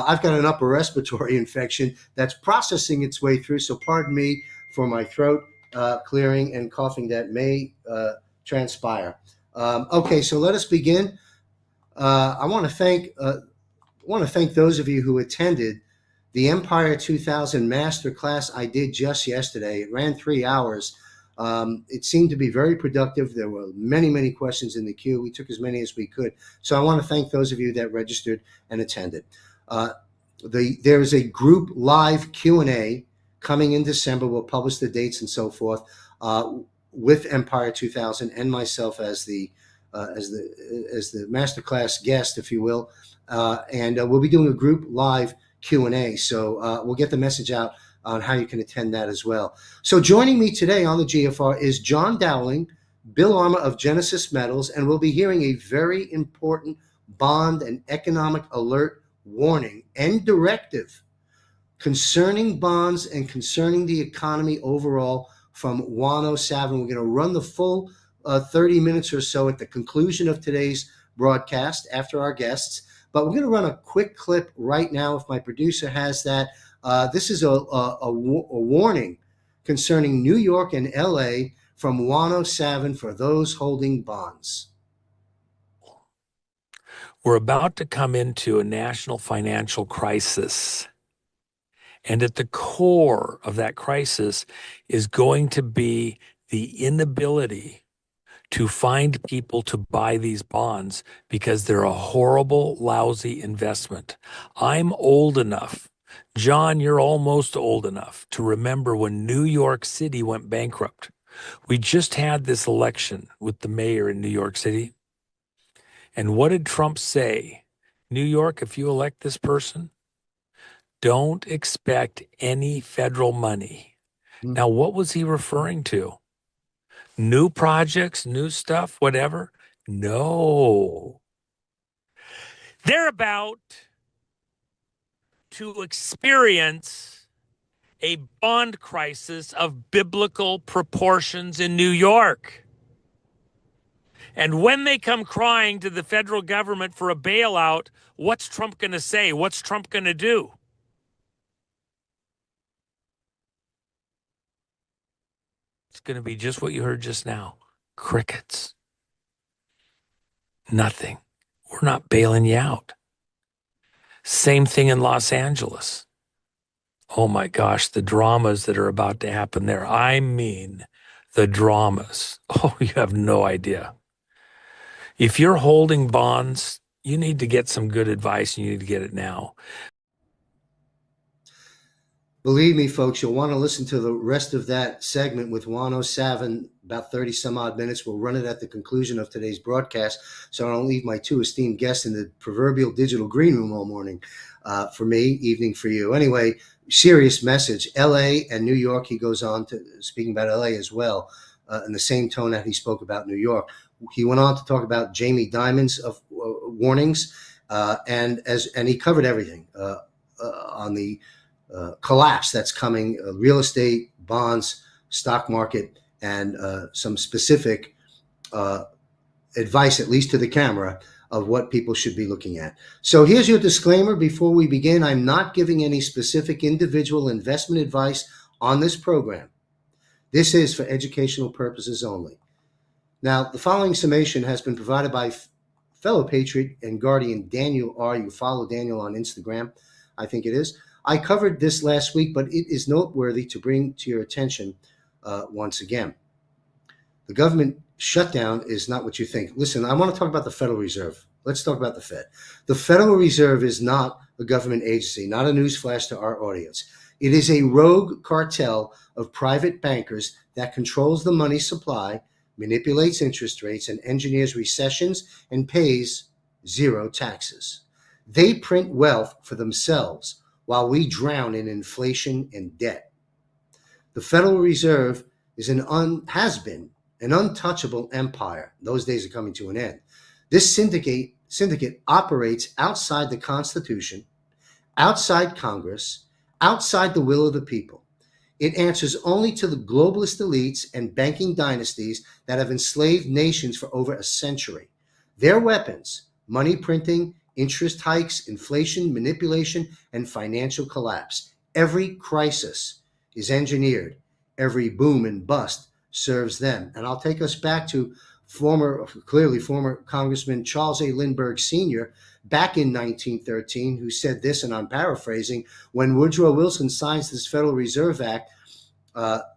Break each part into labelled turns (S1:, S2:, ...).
S1: I've got an upper respiratory infection that's processing its way through, so pardon me for my throat clearing and coughing that may transpire. Okay, so let us begin. I want to thank those of you who attended the Empire 2000 Masterclass I did just yesterday. It ran 3 hours. It seemed to be very productive. There were many, many questions in the queue. We took as many as we could. So I want to thank those of you that registered and attended. There is a group live Q&A coming in December. We'll publish the dates and so forth with Empire 2000 and myself as the masterclass guest, if you will. And we'll be doing a group live Q&A. So we'll get the message out on how you can attend that as well. So joining me today on the GFR is John Dowling, Bill Armour of Genesis Metals, and we'll be hearing a very important bond and economic alert warning and directive concerning bonds and concerning the economy overall from Juan O'Savin. We're going to run the full 30 minutes or so at the conclusion of today's broadcast after our guests. But we're going to run a quick clip right now, if my producer has that. This is a warning concerning New York and LA from Juan O'Savin for those holding bonds.
S2: We're about to come into a national financial crisis. And at the core of that crisis is going to be the inability to find people to buy these bonds because they're a horrible, lousy investment. I'm old enough, John, you're almost old enough to remember when New York City went bankrupt. We just had this election with the mayor in New York City. And what did Trump say? New York, if you elect this person, don't expect any federal money. Now, what was he referring to? New projects, new stuff, whatever? No. They're about to experience a bond crisis of biblical proportions in New York. And when they come crying to the federal government for a bailout, what's Trump going to say? What's Trump going to do? It's going to be just what you heard just now. Crickets. Nothing. We're not bailing you out. Same thing in Los Angeles. Oh my gosh, the dramas that are about to happen there. I mean, the dramas. Oh, you have no idea. If you're holding bonds, you need to get some good advice, and you need to get it now.
S1: Believe me, folks, you'll want to listen to the rest of that segment with Juan O'Savin, about 30 some odd minutes. We'll run it at the conclusion of today's broadcast, so I don't leave my two esteemed guests in the proverbial digital green room all morning for me, evening for you. Anyway, serious message. LA and New York, he goes on to speaking about LA as well, in the same tone that he spoke about New York. He went on to talk about Jamie Dimon's of warnings, and he covered everything on the collapse that's coming, real estate, bonds, stock market, and some specific advice, at least to the camera, of what people should be looking at. So here's your disclaimer before we begin. I'm not giving any specific individual investment advice on this program. This is for educational purposes only. Now, the following summation has been provided by fellow patriot and guardian Daniel R. You follow Daniel on Instagram, I think it is. I covered this last week, but it is noteworthy to bring to your attention once again. The government shutdown is not what you think. Listen, I want to talk about the Federal Reserve. Let's talk about the Fed. The Federal Reserve is not a government agency, not a newsflash to our audience. It is a rogue cartel of private bankers that controls the money supply, manipulates interest rates, and engineers recessions and pays zero taxes. They print wealth for themselves while we drown in inflation and debt. The Federal Reserve has been an untouchable empire. Those days are coming to an end. This syndicate operates outside the Constitution, outside Congress, outside the will of the people. It answers only to the globalist elites and banking dynasties that have enslaved nations for over a century. Their weapons, money printing, interest hikes, inflation, manipulation, and financial collapse. Every crisis is engineered. Every boom and bust serves them. And I'll take us back to former Congressman Charles A. Lindbergh Sr. back in 1913, who said this, and I'm paraphrasing: when Woodrow Wilson signs this Federal Reserve Act,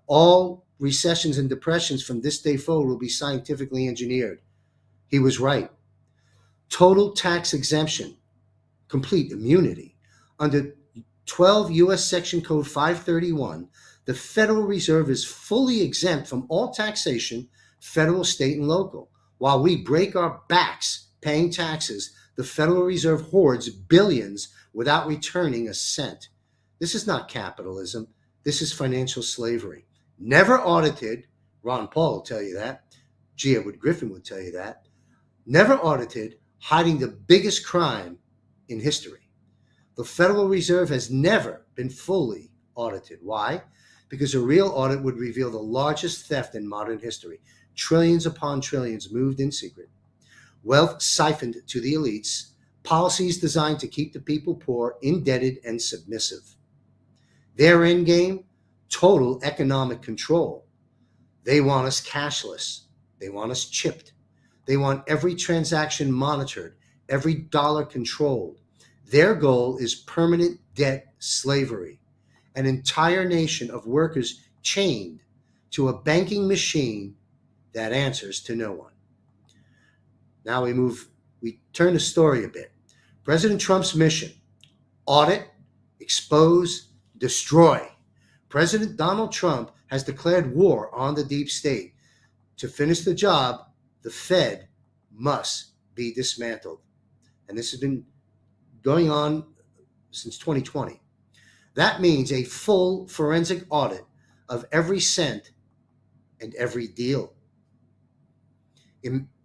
S1: all recessions and depressions from this day forward will be scientifically engineered. He was right. Total tax exemption, complete immunity. Under 12 U.S. Section Code 531, the Federal Reserve is fully exempt from all taxation, federal, state, and local. While we break our backs paying taxes, the Federal Reserve hoards billions without returning a cent. This is not capitalism. This is financial slavery. Never audited. Ron Paul will tell you that. G. Edward Griffin would tell you that. Never audited, hiding the biggest crime in history. The Federal Reserve has never been fully audited. Why? Because a real audit would reveal the largest theft in modern history. Trillions upon trillions moved in secret. Wealth siphoned to the elites. Policies designed to keep the people poor, indebted, and submissive. Their end game? Total economic control. They want us cashless. They want us chipped. They want every transaction monitored, every dollar controlled. Their goal is permanent debt slavery, an entire nation of workers chained to a banking machine that answers to no one. Now we turn the story a bit. President Trump's mission: audit, expose, destroy. President Donald Trump has declared war on the deep state. To finish the job, the Fed must be dismantled. And this has been going on since 2020. That means a full forensic audit of every cent and every deal.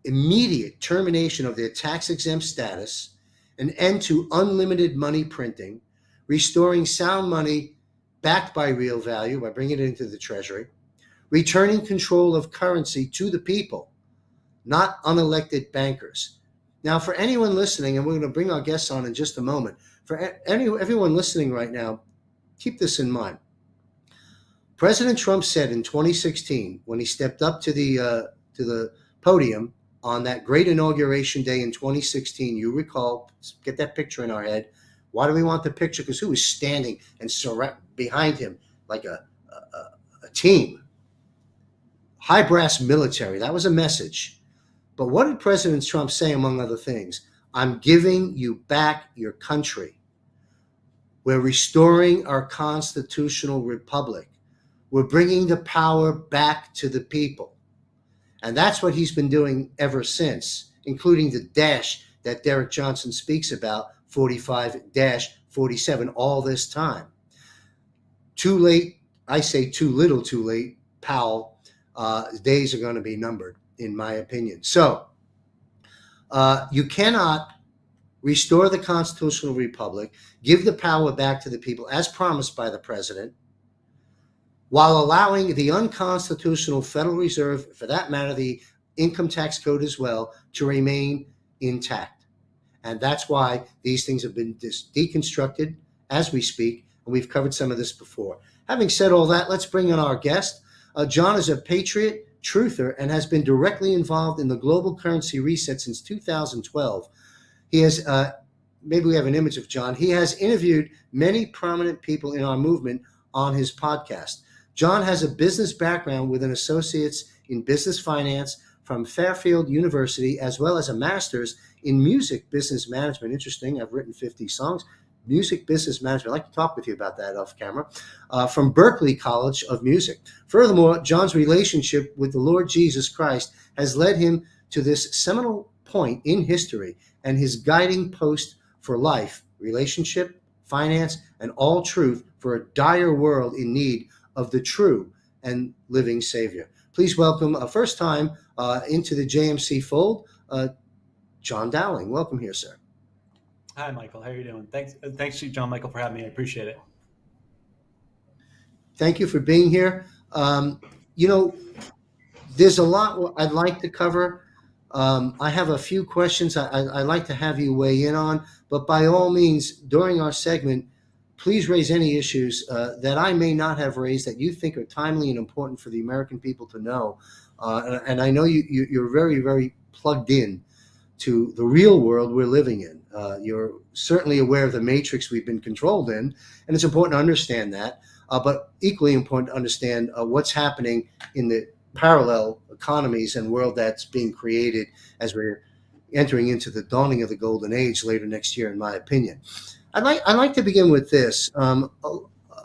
S1: Immediate termination of their tax-exempt status, an end to unlimited money printing, restoring sound money backed by real value by bringing it into the Treasury, returning control of currency to the people, not unelected bankers. Now, for anyone listening, and we're going to bring our guests on in just a moment, for everyone listening right now, keep this in mind. President Trump said in 2016, when he stepped up to the podium on that great inauguration day in 2016, you recall, get that picture in our head. Why do we want the picture? Because who was standing and behind him like a team? High brass military. That was a message. But what did President Trump say, among other things? I'm giving you back your country. We're restoring our constitutional republic. We're bringing the power back to the people. And that's what he's been doing ever since, including the dash that Derek Johnson speaks about, 45-47, all this time. Too late, I say too little too late, Powell. Days are going to be numbered, in my opinion. So you cannot restore the constitutional republic, give the power back to the people as promised by the president, while allowing the unconstitutional Federal Reserve, for that matter, the income tax code as well, to remain intact. And that's why these things have been deconstructed as we speak, and we've covered some of this before. Having said all that, let's bring in our guest. John is a patriot, truther, and has been directly involved in the global currency reset since 2012. He has, maybe we have an image of John. He has interviewed many prominent people in our movement on his podcast. John has a business background with an associate's in business finance from Fairfield University, as well as a master's in music business management. Interesting. I've written 50 songs. Music business management. I'd like to talk with you about that off camera. From Berklee College of Music. Furthermore, John's relationship with the Lord Jesus Christ has led him to this seminal point in history and his guiding post for life, relationship, finance, and all truth for a dire world in need of the true and living Savior. Please welcome, first time into the JMC fold, John Dowling. Welcome here, sir.
S3: Hi, Michael. How are you doing? Thanks, John Michael, for having me. I appreciate it.
S1: Thank you for being here. There's a lot I'd like to cover. I have a few questions I'd like to have you weigh in on, but by all means, during our segment, please raise any issues that I may not have raised that you think are timely and important for the American people to know. And I know you're very, very plugged in to the real world we're living in. You're certainly aware of the matrix we've been controlled in, and it's important to understand that, but equally important to understand what's happening in the parallel economies and world that's being created as we're entering into the dawning of the golden age later next year, in my opinion. I'd like to begin with this,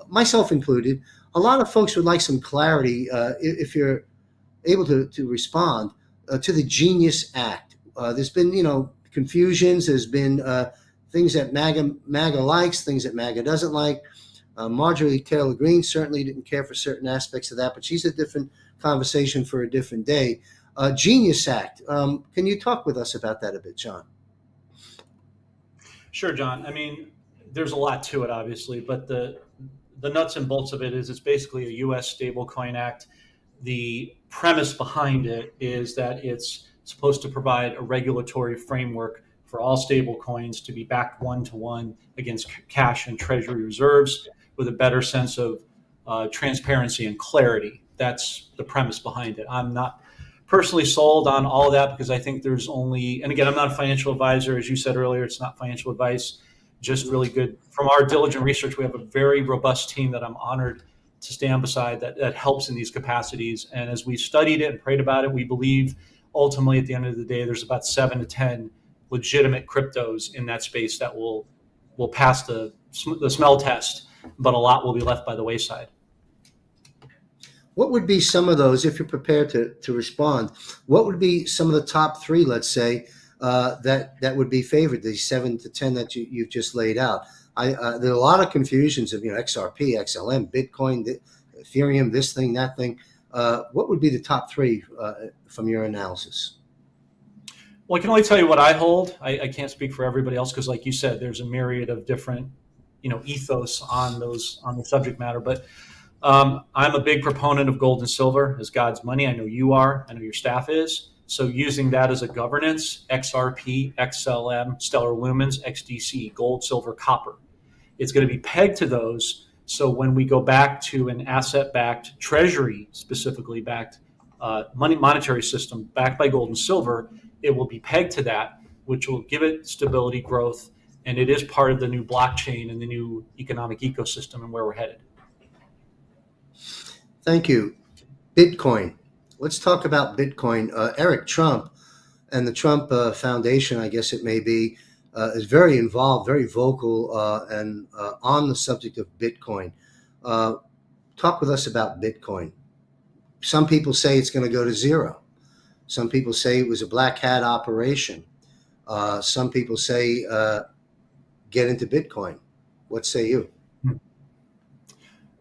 S1: myself included. A lot of folks would like some clarity, if you're able to respond to the Genius Act. There's been, confusions. There's been things that MAGA likes, things that MAGA doesn't like. Marjorie Taylor Greene certainly didn't care for certain aspects of that, but she's a different conversation for a different day. Genius Act. Can you talk with us about that a bit, John?
S3: Sure, John. I mean, there's a lot to it, obviously, but the nuts and bolts of it is it's basically a U.S. stablecoin act. The premise behind it is that it's supposed to provide a regulatory framework for all stablecoins to be backed one-to-one against cash and treasury reserves with a better sense of transparency and clarity. That's the premise behind it. I'm not personally sold on all of that because I think there's only, and again, I'm not a financial advisor. As you said earlier, it's not financial advice, just really good. From our diligent research, we have a very robust team that I'm honored to stand beside that helps in these capacities. And as we studied it and prayed about it, we believe ultimately at the end of the day, there's about 7 to 10 legitimate cryptos in that space that will pass the smell test, but a lot will be left by the wayside.
S1: What would be some of those, if you're prepared to respond, what would be some of the top 3, let's say, that would be favored, the 7 to 10 that you've just laid out? There are a lot of confusions of, XRP, XLM, Bitcoin, Ethereum, this thing, that thing. What would be the top 3 from your analysis?
S3: Well, I can only tell you what I hold. I can't speak for everybody else because, like you said, there's a myriad of different, ethos on the subject matter. But I'm a big proponent of gold and silver as God's money. I know you are. I know your staff is. So using that as a governance, XRP, XLM, Stellar Lumens, XDC, gold, silver, copper. It's going to be pegged to those. So when we go back to an asset-backed, treasury specifically backed monetary system backed by gold and silver, it will be pegged to that, which will give it stability, growth, and it is part of the new blockchain and the new economic ecosystem and where we're headed.
S1: Thank you. Bitcoin. Let's talk about Bitcoin. Eric Trump and the Trump Foundation, I guess it may be, is very involved, very vocal, and on the subject of Bitcoin. Talk with us about Bitcoin. Some people say it's going to go to zero. Some people say it was a black hat operation. Some people say get into Bitcoin. What say you?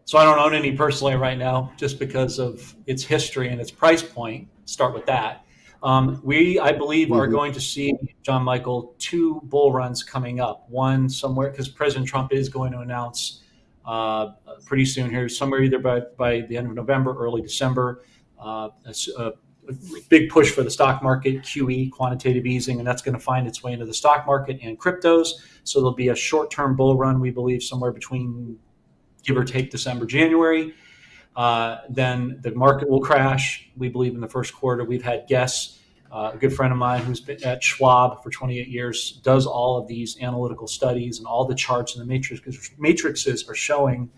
S3: So I don't own any personally right now just because of its history and its price point. Start with that. I believe, are going to see, John Michael, 2 bull runs coming up. One somewhere, because President Trump is going to announce pretty soon here, somewhere either by the end of November, early December, a big push for the stock market, QE, quantitative easing, and that's going to find its way into the stock market and cryptos. So there'll be a short-term bull run, we believe, somewhere between, give or take, December, January. Then the market will crash. We believe in the first quarter. We've had guests. A good friend of mine who's been at Schwab for 28 years does all of these analytical studies and all the charts and the matrices are showing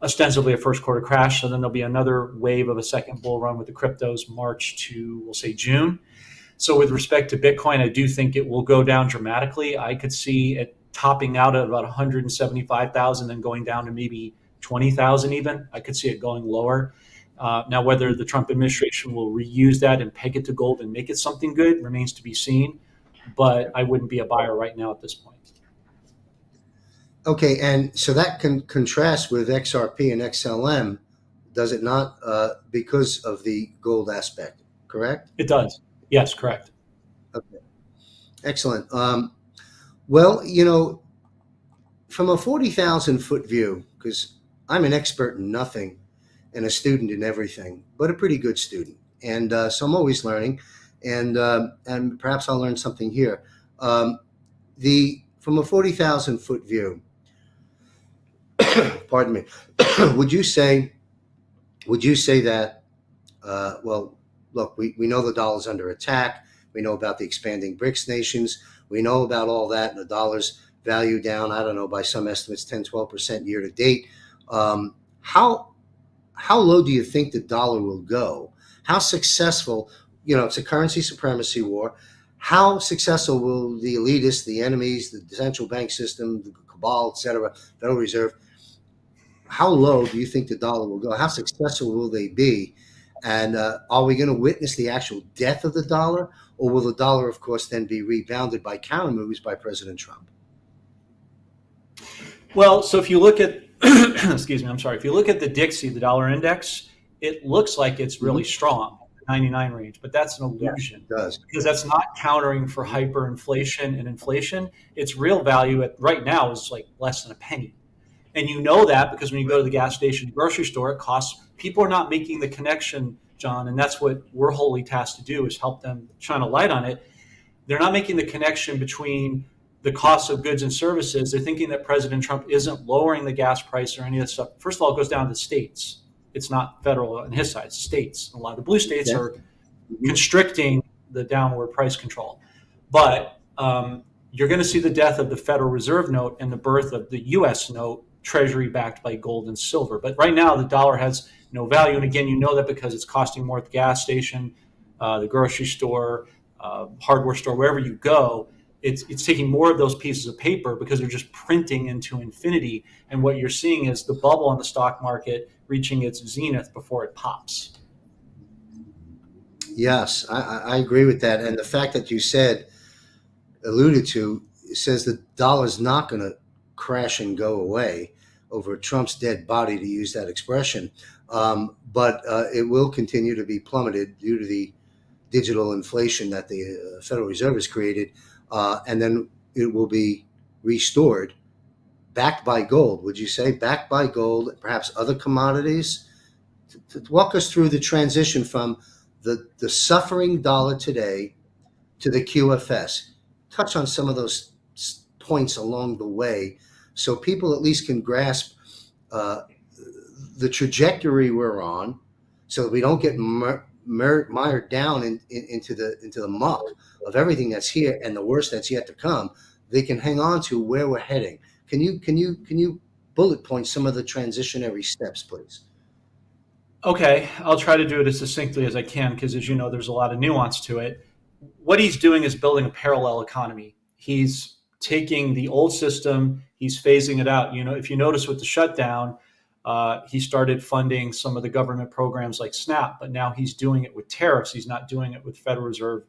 S3: ostensibly a first quarter crash. So then there'll be another wave of a second bull run with the cryptos March to, we'll say, June. So with respect to Bitcoin, I do think it will go down dramatically. I could see it topping out at about 175,000 and going down to maybe 20,000 even. I could see it going lower. Now, whether the Trump administration will reuse that and peg it to gold and make it something good remains to be seen. But I wouldn't be a buyer right now at this point.
S1: Okay, and so that can contrast with XRP and XLM, does it not, because of the gold aspect, correct?
S3: It does. Yes, correct.
S1: Okay, excellent. Well, from a 40,000-foot view, because I'm an expert in nothing and a student in everything, but a pretty good student. And so I'm always learning. and perhaps I'll learn something here. From a 40,000-foot view, pardon me, would you say that? Well, look, we know the dollar's under attack. We know about the expanding BRICS nations. We know about all that, and the dollar's value down, I don't know, by some estimates, 10-12% year to date. How low do you think the dollar will go? How successful, it's a currency supremacy war. How successful will the elitists, the enemies, the central bank system, the cabal, et cetera, Federal Reserve, how low do you think the dollar will go? How successful will they be? And are we going to witness the actual death of the dollar? Or will the dollar, of course, then be rebounded by counter moves by President Trump?
S3: Well, so if you look at, excuse me, I'm sorry. If you look at the Dixie, the dollar index, it looks like it's really strong, 99 range, but that's an illusion.
S1: Yeah, it does.
S3: Because that's not countering for hyperinflation and inflation. Its real value right now is like less than a penny. And you know that because when you go to the gas station, grocery store, it costs, people are not making the connection, John, and that's what we're wholly tasked to do, is help them shine a light on it. They're not making the connection between the cost of goods and services. They're thinking that President Trump isn't lowering the gas price or any of that stuff. First of all, it goes down to the states. It's not federal on his side, it's states. A lot of the blue states are constricting the downward price control. But you're going to see the death of the Federal Reserve note and the birth of the U.S. note, Treasury backed by gold and silver. But right now, the dollar has no value. And again, you know that because it's costing more at the gas station, the grocery store, hardware store, wherever you go. It's taking more of those pieces of paper because they're just printing into infinity. And what you're seeing is the bubble on the stock market reaching its zenith before it pops.
S1: Yes, I agree with that. And the fact that you alluded to, says the dollar's not going to crash and go away over Trump's dead body, to use that expression. But it will continue to be plummeted due to the digital inflation that the Federal Reserve has created. And then it will be restored, backed by gold, would you say? Backed by gold, perhaps other commodities? To walk us through the transition from the suffering dollar today to the QFS. Touch on some of those points along the way so people at least can grasp the trajectory we're on, so that we don't get mired down into the muck of everything that's here and the worst that's yet to come. They can hang on to where we're heading. Can you bullet point some of the transitionary steps, please?
S3: Okay, I'll try to do it as succinctly as I can because, as you know, there's a lot of nuance to it. What he's doing is building a parallel economy. He's taking the old system, he's phasing it out. You know, if you notice with the shutdown, he started funding some of the government programs like SNAP, but now he's doing it with tariffs. He's not doing it with Federal Reserve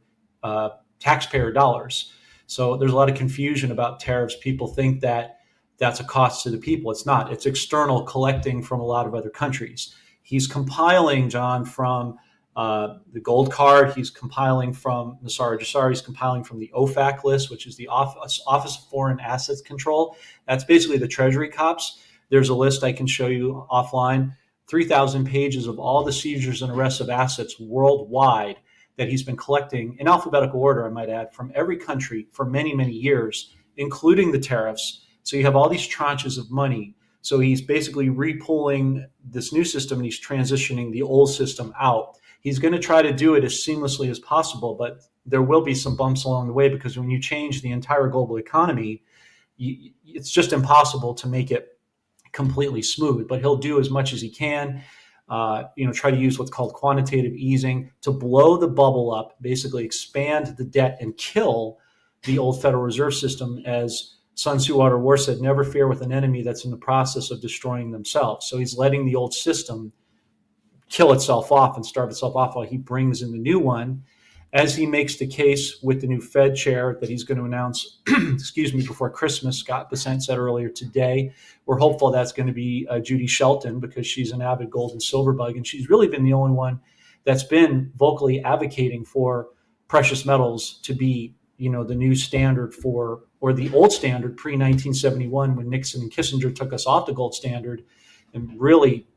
S3: taxpayer dollars. So there's a lot of confusion about tariffs. People think that that's a cost to the people. It's not. It's external, collecting from a lot of other countries. He's compiling, John, from the gold card. He's compiling from Nassar Jassar. He's compiling from the OFAC list, which is the Office of Foreign Assets Control. That's basically the Treasury cops. There's a list I can show you offline, 3,000 pages of all the seizures and arrests of assets worldwide that he's been collecting in alphabetical order, I might add, from every country for many, many years, including the tariffs. So you have all these tranches of money. So he's basically repulling this new system and he's transitioning the old system out. He's going to try to do it as seamlessly as possible, but there will be some bumps along the way because when you change the entire global economy, it's just impossible to make it completely smooth. But he'll do as much as he can, try to use what's called quantitative easing to blow the bubble up, basically expand the debt and kill the old Federal Reserve System. As Sun Tzu Water War said, never fear with an enemy that's in the process of destroying themselves. So he's letting the old system kill itself off and starve itself off while he brings in the new one. As he makes the case with the new Fed chair that he's going to announce, before Christmas, Scott Bessent said earlier today, we're hopeful that's going to be Judy Shelton because she's an avid gold and silver bug. And she's really been the only one that's been vocally advocating for precious metals to be, the new standard or the old standard pre-1971 when Nixon and Kissinger took us off the gold standard and really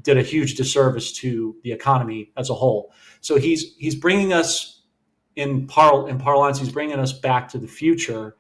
S3: did a huge disservice to the economy as a whole. So he's bringing us in parlance, he's bringing us back to the future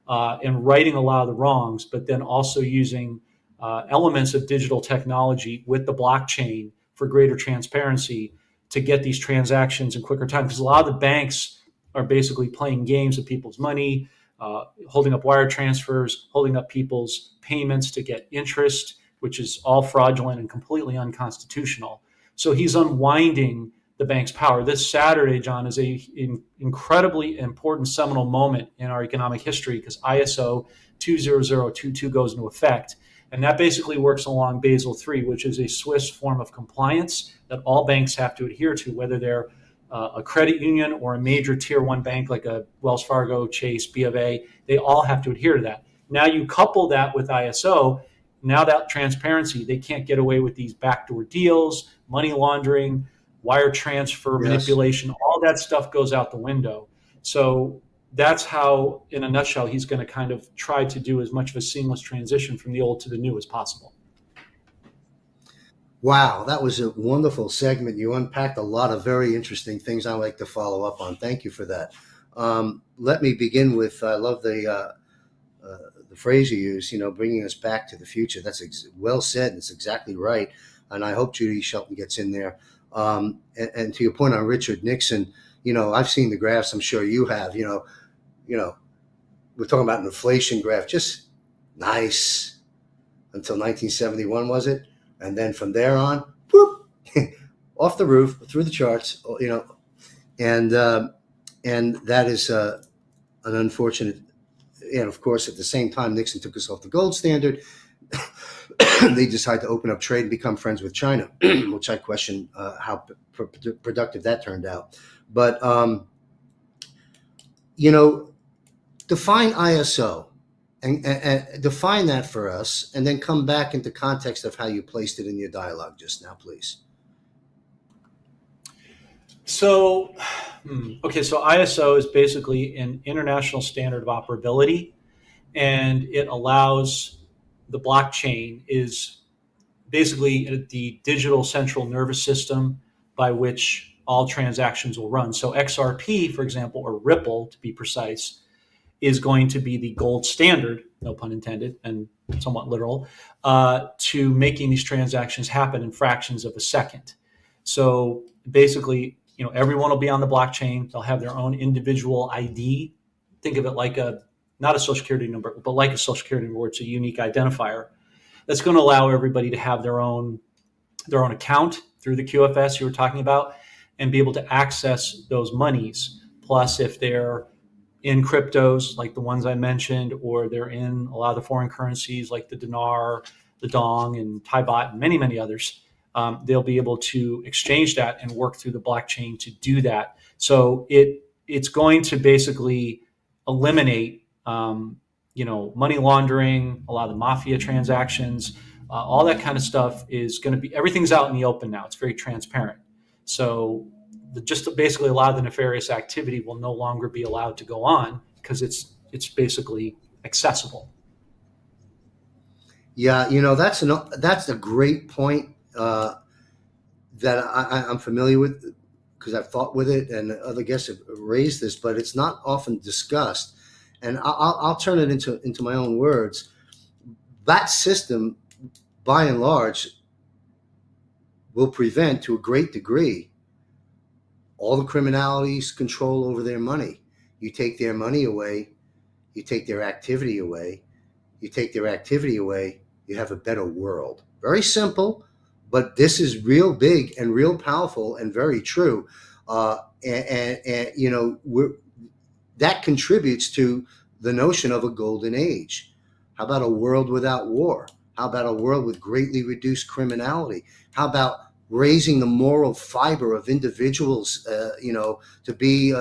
S3: and righting a lot of the wrongs, but then also using elements of digital technology with the blockchain for greater transparency to get these transactions in quicker time. Because a lot of the banks are basically playing games with people's money, holding up wire transfers, holding up people's payments to get interest, which is all fraudulent and completely unconstitutional. So he's unwinding the bank's power. This Saturday, John, is an incredibly important seminal moment in our economic history because ISO 20022 goes into effect. And that basically works along Basel III, which is a Swiss form of compliance that all banks have to adhere to, whether they're a credit union or a major tier one bank like a Wells Fargo, Chase, B of A. They all have to adhere to that. Now you couple that with ISO, now that transparency, they can't get away with these backdoor deals, money laundering, wire transfer, manipulation, all that stuff goes out the window. So that's how, in a nutshell, he's going to kind of try to do as much of a seamless transition from the old to the new as possible.
S1: Wow, that was a wonderful segment. You unpacked a lot of very interesting things I'd like to follow up on. Thank you for that. Let me begin with, I love the phrase you use, bringing us back to the future. That's well said, and it's exactly right. And I hope Judy Shelton gets in there. And to your point on Richard Nixon, I've seen the graphs. I'm sure you have. We're talking about an inflation graph, just nice until 1971, was it? And then from there on, whoop, off the roof, through the charts, and that is an unfortunate. And of course, at the same time, Nixon took us off the gold standard. They decided to open up trade and become friends with China, which I question how productive that turned out. But, define ISO and define that for us, and then come back into context of how you placed it in your dialogue just now, please.
S3: So ISO is basically an international standard of operability, and it allows the blockchain is basically the digital central nervous system by which all transactions will run. So XRP, for example, or Ripple to be precise, is going to be the gold standard, no pun intended, and somewhat literal, to making these transactions happen in fractions of a second. So basically, everyone will be on the blockchain. They'll have their own individual ID. Think of it like not a social security number, but like a social security number, where it's a unique identifier. That's going to allow everybody to have their own account through the QFS you were talking about and be able to access those monies. Plus, if they're in cryptos like the ones I mentioned, or they're in a lot of the foreign currencies like the dinar, the dong, and Thai baht, and many, many others, they'll be able to exchange that and work through the blockchain to do that. So it's going to basically eliminate money laundering, a lot of the mafia transactions, all that kind of stuff is going to be, everything's out in the open now. It's very transparent. So just basically a lot of the nefarious activity will no longer be allowed to go on because it's basically accessible.
S1: Yeah, that's a great point that I'm familiar with because I've thought with it, and other guests have raised this, but it's not often discussed. And I'll turn it into my own words. That system, by and large, will prevent, to a great degree, all the criminalities' control over their money. You take their money away, you take their activity away, you take their activity away, you have a better world. Very simple, but this is real big and real powerful and very true. That contributes to the notion of a golden age. How about a world without war? How about a world with greatly reduced criminality? How about raising the moral fiber of individuals, to be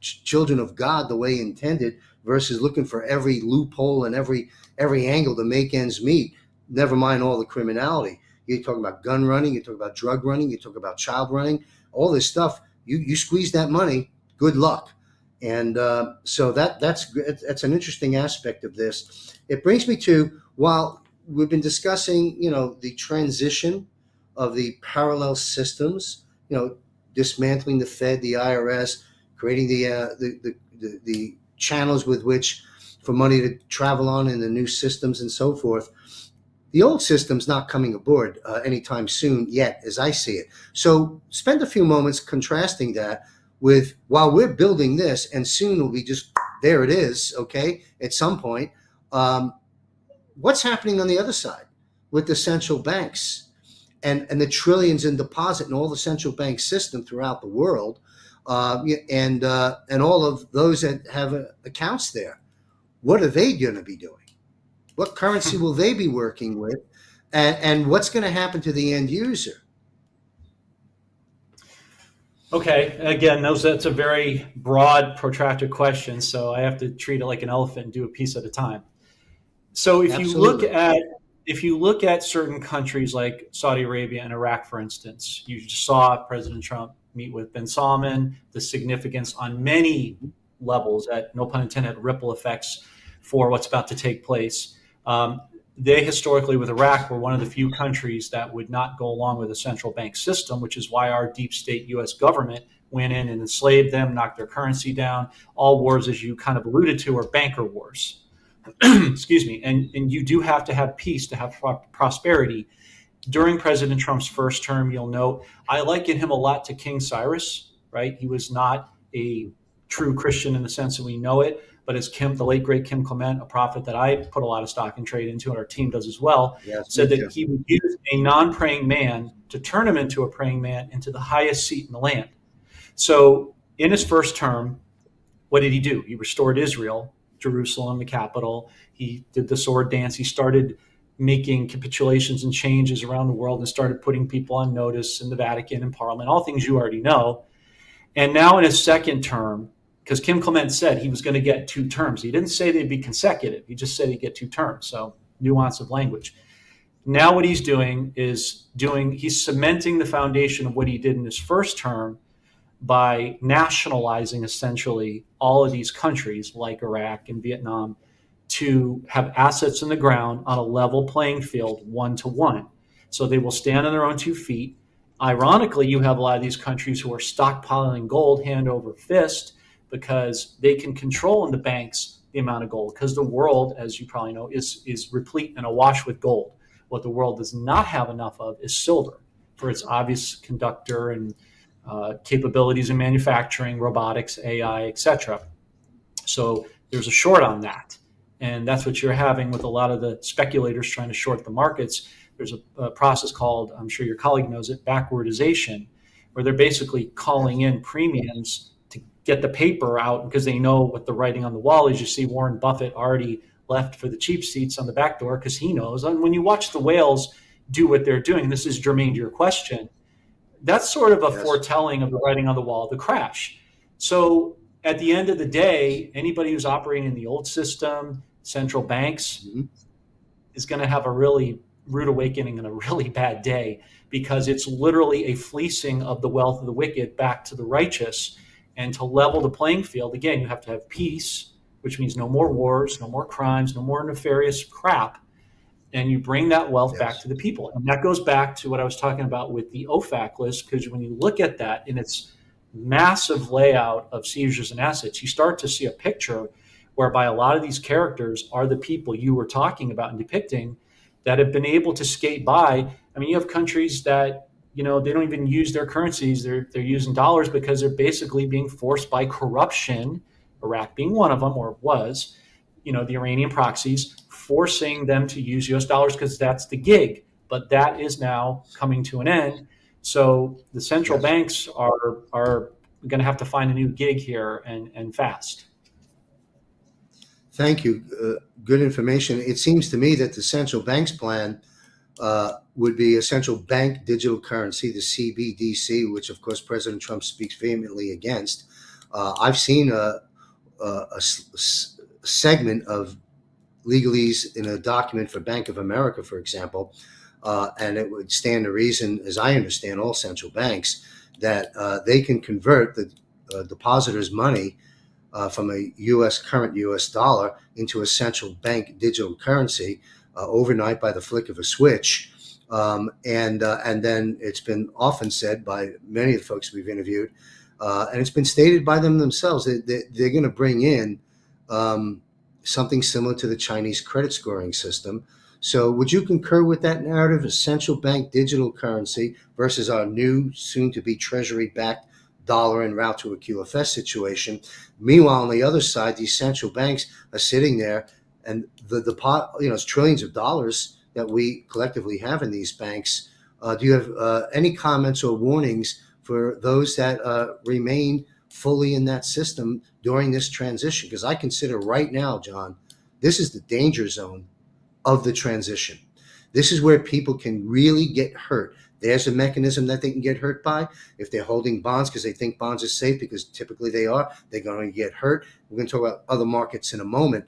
S1: children of God the way intended, versus looking for every loophole and every angle to make ends meet? Never mind all the criminality. You're talking about gun running, you're talking about drug running, you talk about child running, all this stuff. You squeeze that money, good luck. And so that's an interesting aspect of this. It brings me to, while we've been discussing, the transition of the parallel systems, dismantling the Fed, the IRS, creating the channels with which for money to travel on in the new systems and so forth. The old system's not coming aboard anytime soon yet, as I see it. So spend a few moments contrasting that with while we're building this, and soon will be just there it is, okay, at some point. What's happening on the other side with the central banks and the trillions in deposit in all the central bank system throughout the world, and all of those that have accounts there? What are they going to be doing? What currency will they be working with? And what's going to happen to the end user?
S3: Okay, again, that's a very broad, protracted question, so I have to treat it like an elephant and do a piece at a time. So
S1: Absolutely.
S3: if you look at certain countries like Saudi Arabia and Iraq, for instance, you just saw President Trump meet with bin Salman, the significance on many levels, at no pun intended, ripple effects for what's about to take place. They historically, with Iraq, were one of the few countries that would not go along with a central bank system, which is why our deep state U.S. government went in and enslaved them, knocked their currency down. All wars, as you kind of alluded to, are banker wars. Excuse me. And you do have to have peace to have prosperity. During President Trump's first term, you'll note, I liken him a lot to King Cyrus, right? He was not a true Christian in the sense that we know it, but as the late great Kim Clement, a prophet that I put a lot of stock and trade into, and our team does as well,
S1: Yes,
S3: said
S1: me
S3: that
S1: too.
S3: he would use a non-praying man to turn him into a praying man, into the highest seat in the land. So in his first term, what did he do? He restored Israel, Jerusalem, the capital. He did the sword dance. He started making capitulations and changes around the world and started putting people on notice in the Vatican and Parliament, all things you already know. And now in his second term, because Kim Clement said he was going to get 2 terms. He didn't say they'd be consecutive. He just said he'd get 2 terms. So nuance of language. Now what he's doing is he's cementing the foundation of what he did in his first term by nationalizing essentially all of these countries like Iraq and Vietnam to have assets in the ground on a level playing field, 1-to-1. So they will stand on their own 2 feet. Ironically, you have a lot of these countries who are stockpiling gold hand over fist because they can control in the banks the amount of gold, because the world, as you probably know, is replete and awash with gold. What the world does not have enough of is silver, for its obvious conductor and capabilities in manufacturing, robotics, AI, etc. So there's a short on that. And that's what you're having with a lot of the speculators trying to short the markets. There's a process called, I'm sure your colleague knows it, backwardization, where they're basically calling in premiums to get the paper out because they know what the writing on the wall is. You see Warren Buffett already left for the cheap seats on the back door because he knows. And when you watch the whales do what they're doing, this is germane to your question, that's sort of a
S1: Yes.
S3: foretelling of the writing on the wall, the crash. So at the end of the day, anybody who's operating in the old system, central banks, is going to have a really rude awakening and a really bad day, because it's literally a fleecing of the wealth of the wicked back to the righteous. And to level the playing field, again, you have to have peace, which means no more wars, no more crimes, no more nefarious crap. And you bring that wealth back to the people. And that goes back to what I was talking about with the OFAC list, because when you look at that in its massive layout of seizures and assets, you start to see a picture whereby a lot of these characters are the people you were talking about and depicting that have been able to skate by. I mean, you have countries that, they don't even use their currencies. They're using dollars because they're basically being forced by corruption, Iraq being one of them, or was, the Iranian proxies, forcing them to use US dollars because that's the gig. But that is now coming to an end. So the central banks are going to have to find a new gig here, and fast.
S1: Thank you. Good information. It seems to me that the central bank's plan would be a central bank digital currency, the CBDC, which of course President Trump speaks vehemently against. I've seen a segment of legalese in a document for Bank of America, for example, and it would stand to reason, as I understand all central banks, that they can convert the depositor's money from a current U.S. dollar into a central bank digital currency overnight by the flick of a switch. And then it's been often said by many of the folks we've interviewed And it's been stated by them themselves that they're going to bring in something similar to the Chinese credit scoring system. So would you concur with that narrative, a central bank digital currency versus our new soon-to-be treasury-backed dollar en route to a QFS situation? Meanwhile, on the other side, these central banks are sitting there, and the pot, it's trillions of dollars that we collectively have in these banks. Do you have any comments or warnings for those that remain fully in that system during this transition? Because I consider right now, John, this is the danger zone of the transition. This is where people can really get hurt. There's a mechanism that they can get hurt by. If they're holding bonds because they think bonds are safe, because typically they are, they're going to get hurt. We're going to talk about other markets in a moment.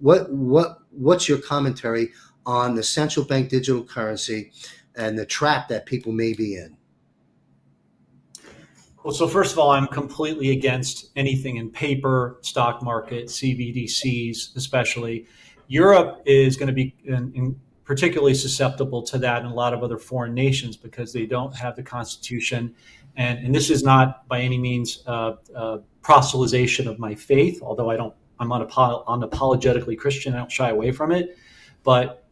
S1: What's your commentary on the central bank digital currency and the trap that people may be in?
S3: Well, so first of all, I'm completely against anything in paper, stock market, CBDCs, especially. Europe is going to be particularly susceptible to that, and a lot of other foreign nations, because they don't have the constitution. And this is not by any means proselytization of my faith, although I'm unapologetically Christian. I don't shy away from it. But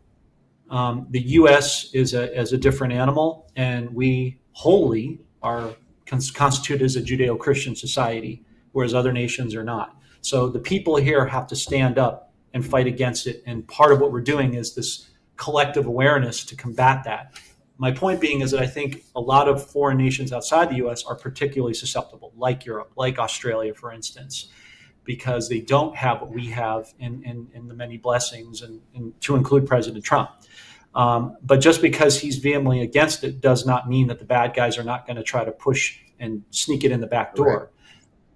S3: the U.S. is a different animal, and we wholly are constituted as a Judeo-Christian society, whereas other nations are not. So the people here have to stand up and fight against it. And part of what we're doing is this collective awareness to combat that. My point being is that I think a lot of foreign nations outside the U.S. are particularly susceptible, like Europe, like Australia, for instance, because they don't have what we have in the many blessings, and to include President Trump. But just because he's vehemently against it does not mean that the bad guys are not going to try to push and sneak it in the back door. Right.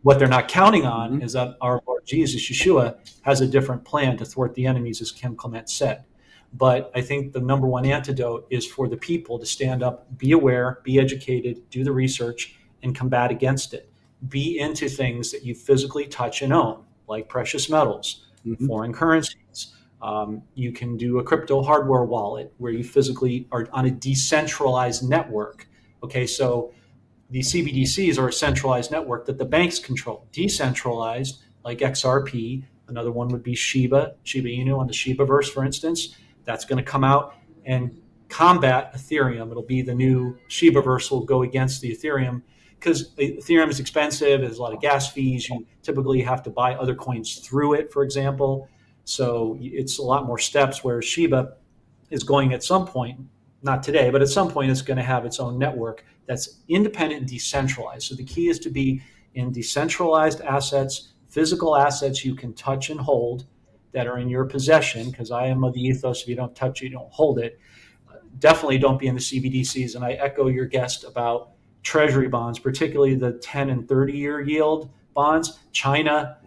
S3: What they're not counting on is that our Lord Jesus, Yeshua, has a different plan to thwart the enemies, as Kim Clement said. But I think the number one antidote is for the people to stand up, be aware, be educated, do the research, and combat against it. Be into things that you physically touch and own, like precious metals, foreign currencies. You can do a crypto hardware wallet where you physically are on a decentralized network. Okay, so the CBDCs are a centralized network that the banks control. Decentralized, like XRP. Another one would be Shiba Inu on the Shibaverse, for instance. That's going to come out and combat Ethereum. It'll be the new Shibaverse will go against the Ethereum, because Ethereum is expensive. There's a lot of gas fees. You typically have to buy other coins through it, for example. So it's a lot more steps, where Shiba is going at some point, not today, but at some point it's going to have its own network that's independent and decentralized. So the key is to be in decentralized assets, physical assets you can touch and hold that are in your possession, because I am of the ethos, if you don't touch it, you don't hold it. Definitely don't be in the CBDCs. And I echo your guest about treasury bonds, particularly the 10 and 30-year yield bonds. China,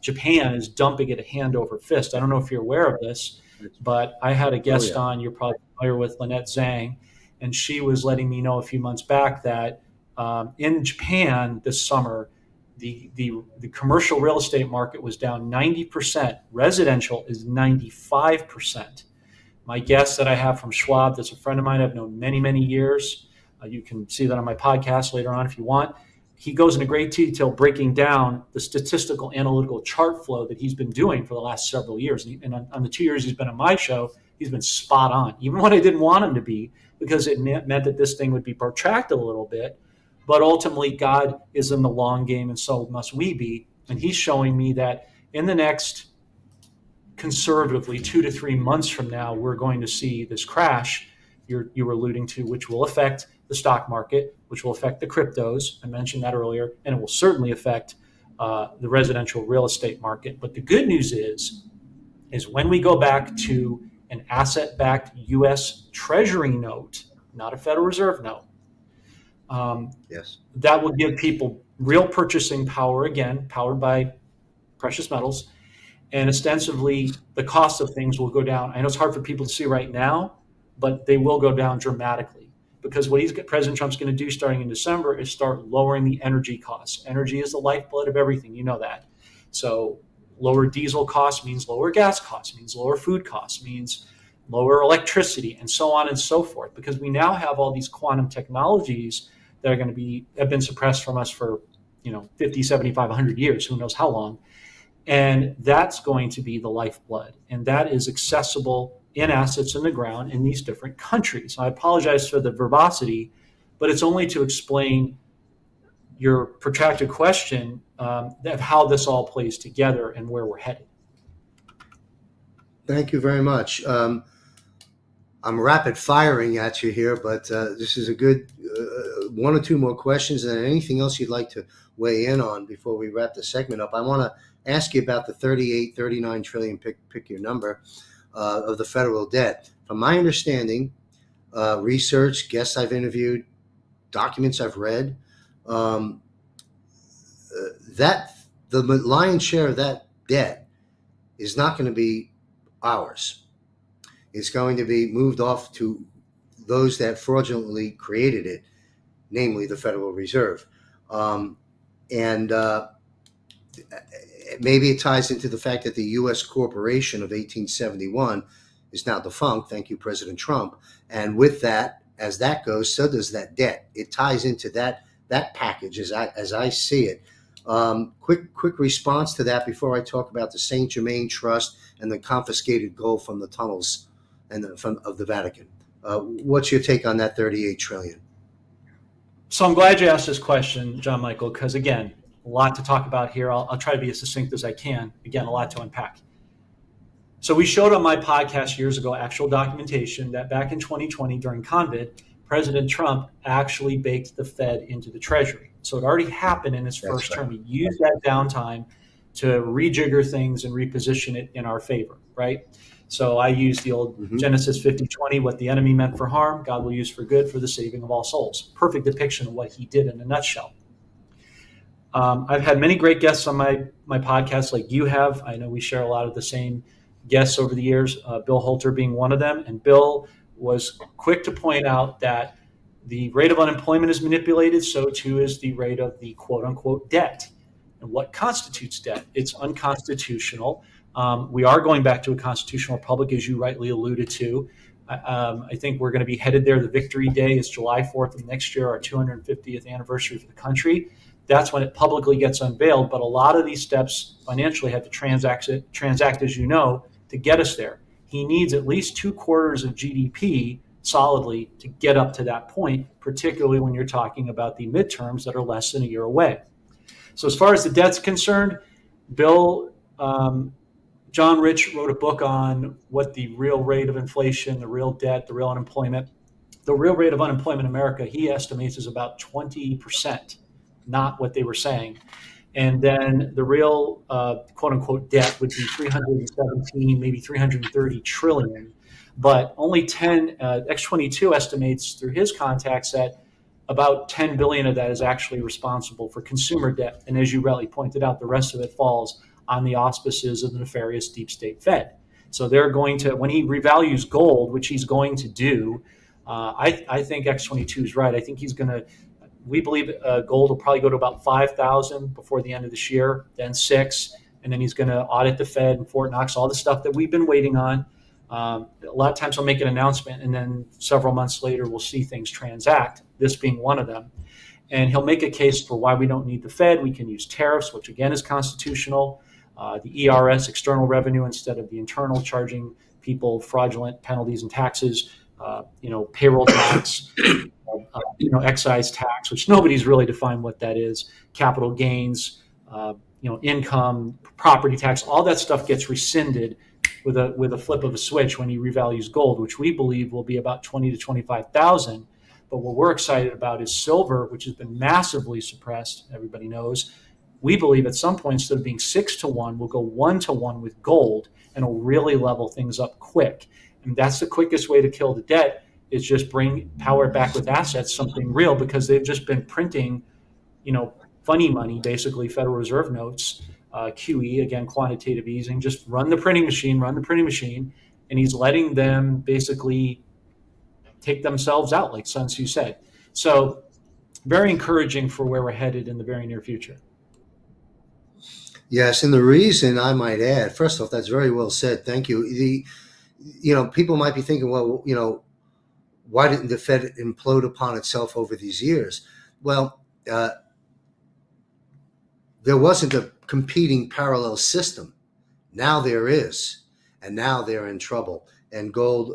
S3: Japan is dumping it hand over fist. I don't know if you're aware of this, but I had a guest on, you're probably familiar with, Lynette Zhang, and she was letting me know a few months back that in Japan this summer, the commercial real estate market was down 90%. Residential is 95%. My guest that I have from Schwab, that's a friend of mine I've known many, many years. You can see that on my podcast later on if you want. He goes into great detail breaking down the statistical analytical chart flow that he's been doing for the last several years. And on the 2 years he's been on my show, he's been spot on, even when I didn't want him to be, because it meant that this thing would be protracted a little bit. But ultimately, God is in the long game, and so must we be. And he's showing me that in the next, conservatively, 2 to 3 months from now, we're going to see this crash you were alluding to, which will affect the stock market, which will affect the cryptos. I mentioned that earlier, and it will certainly affect the residential real estate market. But the good news is when we go back to an asset-backed U.S. Treasury note, not a Federal Reserve note, that will give people real purchasing power, again, powered by precious metals, and ostensibly the cost of things will go down. I know it's hard for people to see right now, but they will go down dramatically, because what President Trump's going to do starting in December is start lowering the energy costs. Energy is the lifeblood of everything. You know that. So lower diesel costs means lower gas costs, means lower food costs, means lower electricity, and so on and so forth, because we now have all these quantum technologies that are going to have been suppressed from us for 50, 75, 100 years, who knows how long. And that's going to be the lifeblood. And that is accessible in assets in the ground in these different countries. I apologize for the verbosity, but it's only to explain your protracted question of how this all plays together and where we're headed.
S1: Thank you very much. I'm rapid firing at you here, but this is a good one or two more questions, and anything else you'd like to weigh in on before we wrap the segment up. I want to ask you about the 38, 39 trillion, pick your number, of the federal debt. From my understanding, research, guests I've interviewed, documents I've read, that the lion's share of that debt is not going to be ours. It's going to be moved off to those that fraudulently created it, namely the Federal Reserve. And maybe it ties into the fact that the U.S. corporation of 1871 is now defunct, thank you, President Trump. And with that, as that goes, so does that debt. It ties into that package as I see it. Quick response to that before I talk about the Saint Germain Trust and the confiscated gold from the tunnels and of the Vatican. What's your take on that 38 trillion?
S3: So I'm glad you asked this question, John Michael, because again, a lot to talk about here. I'll try to be as succinct as I can. Again, a lot to unpack. So we showed on my podcast years ago actual documentation that back in 2020 during COVID, President Trump actually baked the Fed into the Treasury. So it already happened in his first term. He used that downtime to rejigger things and reposition it in our favor, right? So I used the old Genesis 50:20, what the enemy meant for harm, God will use for good for the saving of all souls. Perfect depiction of what he did in a nutshell. I've had many great guests on my podcast like you have. I know we share a lot of the same guests over the years, Bill Holter being one of them. And Bill was quick to point out that the rate of unemployment is manipulated, so too is the rate of the quote unquote debt. And what constitutes debt? It's unconstitutional. We are going back to a constitutional republic, as you rightly alluded to. I think we're going to be headed there. The Victory Day is July 4th of next year, our 250th anniversary for the country. That's when it publicly gets unveiled. But a lot of these steps financially have to transact, as you know, to get us there. He needs at least 2/4 of GDP solidly to get up to that point, particularly when you're talking about the midterms that are less than a year away. So as far as the debt's concerned, Bill, John Rich wrote a book on what the real rate of inflation, the real debt, the real unemployment. The real rate of unemployment in America, he estimates, is about 20%, not what they were saying. And then the real quote unquote debt would be 317, maybe 330 trillion. But only X22 estimates through his contacts that about 10 billion of that is actually responsible for consumer debt. And as you rightly pointed out, the rest of it falls on the auspices of the nefarious deep state Fed. So they're going to, when he revalues gold, which he's going to do, I think X22 is right. I think he's going to, we believe gold will probably go to about 5,000 before the end of this year, then 6, and then he's going to audit the Fed and Fort Knox, all the stuff that we've been waiting on. A lot of times he'll make an announcement, and then several months later we'll see things transact, this being one of them. And he'll make a case for why we don't need the Fed. We can use tariffs, which again is constitutional. The ERS, external revenue, instead of the internal, charging people fraudulent penalties and taxes, payroll tax, excise tax, which nobody's really defined what that is, capital gains, income, property tax, all that stuff gets rescinded with a flip of a switch when he revalues gold, which we believe will be about 20 to 25,000. But what we're excited about is silver, which has been massively suppressed. Everybody knows. We believe at some point, instead of being 6-to-1, we'll go 1-to-1 with gold, and it'll really level things up quick. And that's the quickest way to kill the debt, is just power it back with assets, something real, because they've just been printing, funny money, basically Federal Reserve notes, QE, again, quantitative easing, just run the printing machine, and he's letting them basically take themselves out, like Sun Tzu said. So very encouraging for where we're headed in the very near future.
S1: Yes, and the reason, I might add, first off, that's very well said. Thank you. People might be thinking, well, why didn't the Fed implode upon itself over these years? Well, there wasn't a competing parallel system. Now there is, and now they're in trouble. And gold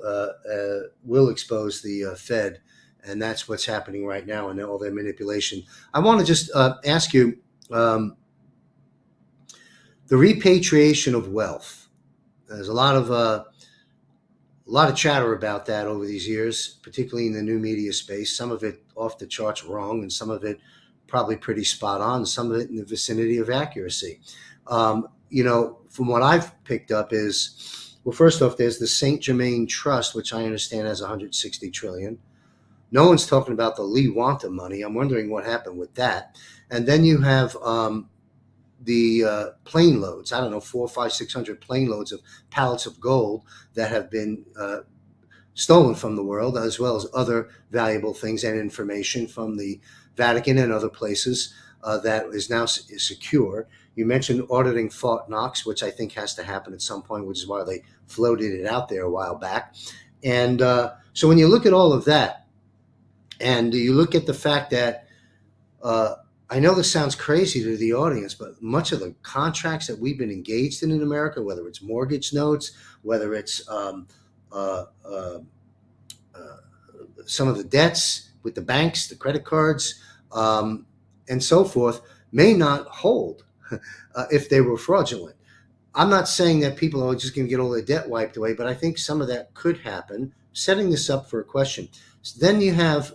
S1: will expose the Fed, and that's what's happening right now in all their manipulation. I want to just ask you the repatriation of wealth. There's a lot of chatter about that over these years, particularly in the new media space. Some of it off the charts wrong, and some of it probably pretty spot on, and some of it in the vicinity of accuracy. From what I've picked up is, well, first off, there's the Saint Germain Trust, which I understand has 160 trillion. No one's talking about the Lee Wanta money. I'm wondering what happened with that. And then you have the plane loads. I don't know, 400, 500, 600 plane loads of pallets of gold that have been stolen from the world, as well as other valuable things and information from the Vatican and other places that is now secure. You mentioned auditing Fort Knox, which I think has to happen at some point, which is why they floated it out there a while back. And so when you look at all of that, and you look at the fact that, I know this sounds crazy to the audience, but much of the contracts that we've been engaged in America, whether it's mortgage notes, whether it's some of the debts with the banks, the credit cards, and so forth, may not hold if they were fraudulent. I'm not saying that people are just going to get all their debt wiped away, but I think some of that could happen. Setting this up for a question. So then you have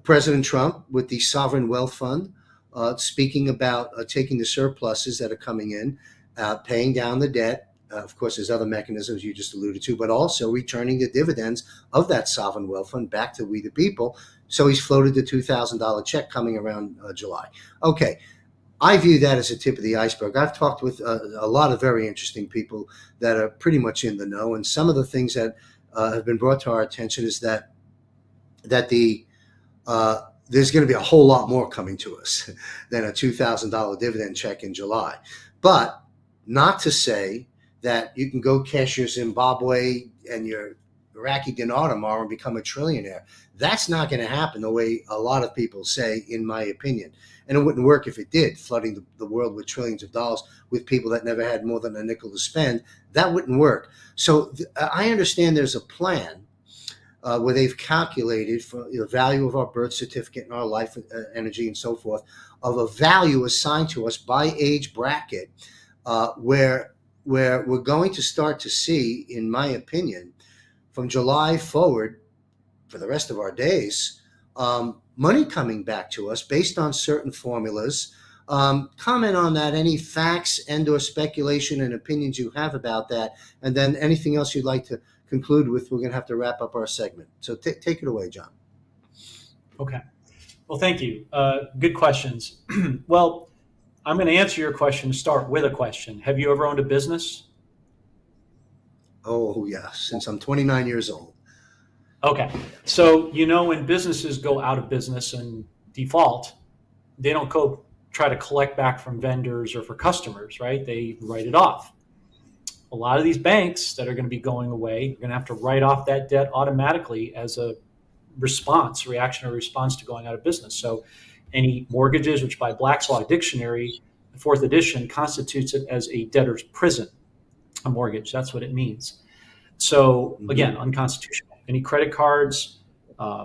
S1: President Trump with the Sovereign Wealth Fund speaking about taking the surpluses that are coming in, paying down the debt. Of course, there's other mechanisms you just alluded to, but also returning the dividends of that Sovereign Wealth Fund back to we the people. So he's floated the $2,000 check coming around July. Okay. I view that as a tip of the iceberg. I've talked with a lot of very interesting people that are pretty much in the know, and some of the things that have been brought to our attention is that there's going to be a whole lot more coming to us than a $2,000 dividend check in July. But not to say that you can go cash your Zimbabwe and your Iraqi dinar tomorrow and become a trillionaire. That's not going to happen the way a lot of people say, in my opinion. And it wouldn't work if it did, flooding the world with trillions of dollars with people that never had more than a nickel to spend. That wouldn't work. So I understand there's a plan where they've calculated for the value of our birth certificate and our life energy and so forth, of a value assigned to us by age bracket, where we're going to start to see, in my opinion, from July forward for the rest of our days, money coming back to us based on certain formulas. Comment on that, any facts and or speculation and opinions you have about that, and then anything else you'd like to conclude with. We're going to have to wrap up our segment. So take it away, John.
S3: Okay. Well, thank you. Good questions. Well, I'm going to answer your question to start with a question. Have you ever owned a business?
S1: Oh, yeah, since I'm 29 years old.
S3: Okay. So, when businesses go out of business and default, they don't go try to collect back from vendors or for customers, right? They write it off. A lot of these banks that are going to be going away are going to have to write off that debt automatically as a reactionary response to going out of business. So any mortgages, which by Black's Law Dictionary, the 4th edition, constitutes it as a debtor's prison, a mortgage. That's what it means. So again, unconstitutional. Any credit cards,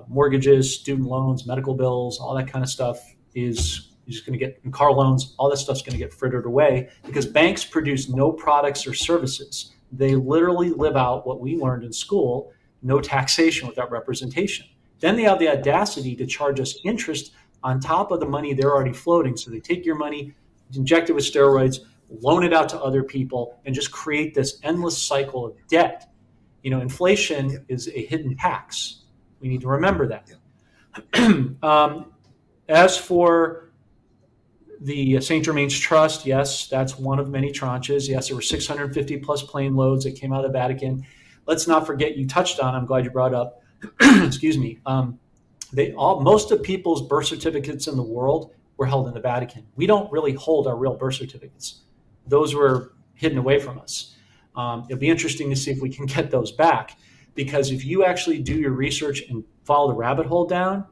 S3: mortgages, student loans, medical bills, all that kind of stuff is just going to get, and car loans, all that stuff's going to get frittered away because banks produce no products or services. They literally live out what we learned in school, no taxation without representation. Then they have the audacity to charge us interest on top of the money they're already floating. So they take your money, inject it with steroids, loan it out to other people, and just create this endless cycle of debt. Inflation is a hidden tax. We need to remember that. As for the St. Germain's Trust, yes, that's one of many tranches. Yes, there were 650 plus plane loads that came out of the Vatican. Let's not forget, you touched on, I'm glad you brought up, excuse me, most of people's birth certificates in the world were held in the Vatican. We don't really hold our real birth certificates. Those were hidden away from us. It'll be interesting to see if we can get those back, because if you actually do your research and follow the rabbit hole down,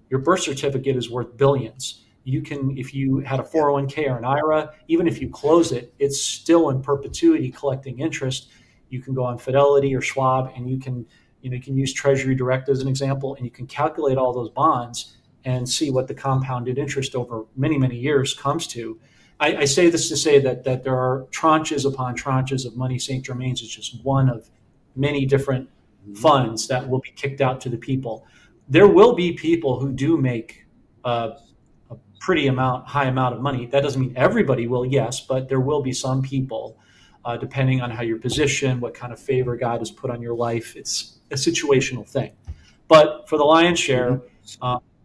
S3: Your birth certificate is worth billions. You can, if you had a 401k or an IRA, even if you close it, it's still in perpetuity collecting interest. You can go on Fidelity or Schwab, and you can use Treasury Direct as an example, and you can calculate all those bonds and see what the compounded interest over many, many years comes to. I say this to say that there are tranches upon tranches of money. St. Germain's is just one of many different funds that will be kicked out to the people. There will be people who do make a pretty high amount of money. That doesn't mean everybody will, yes, but there will be some people, depending on how you're positioned, what kind of favor God has put on your life. It's a situational thing. But for the lion's share,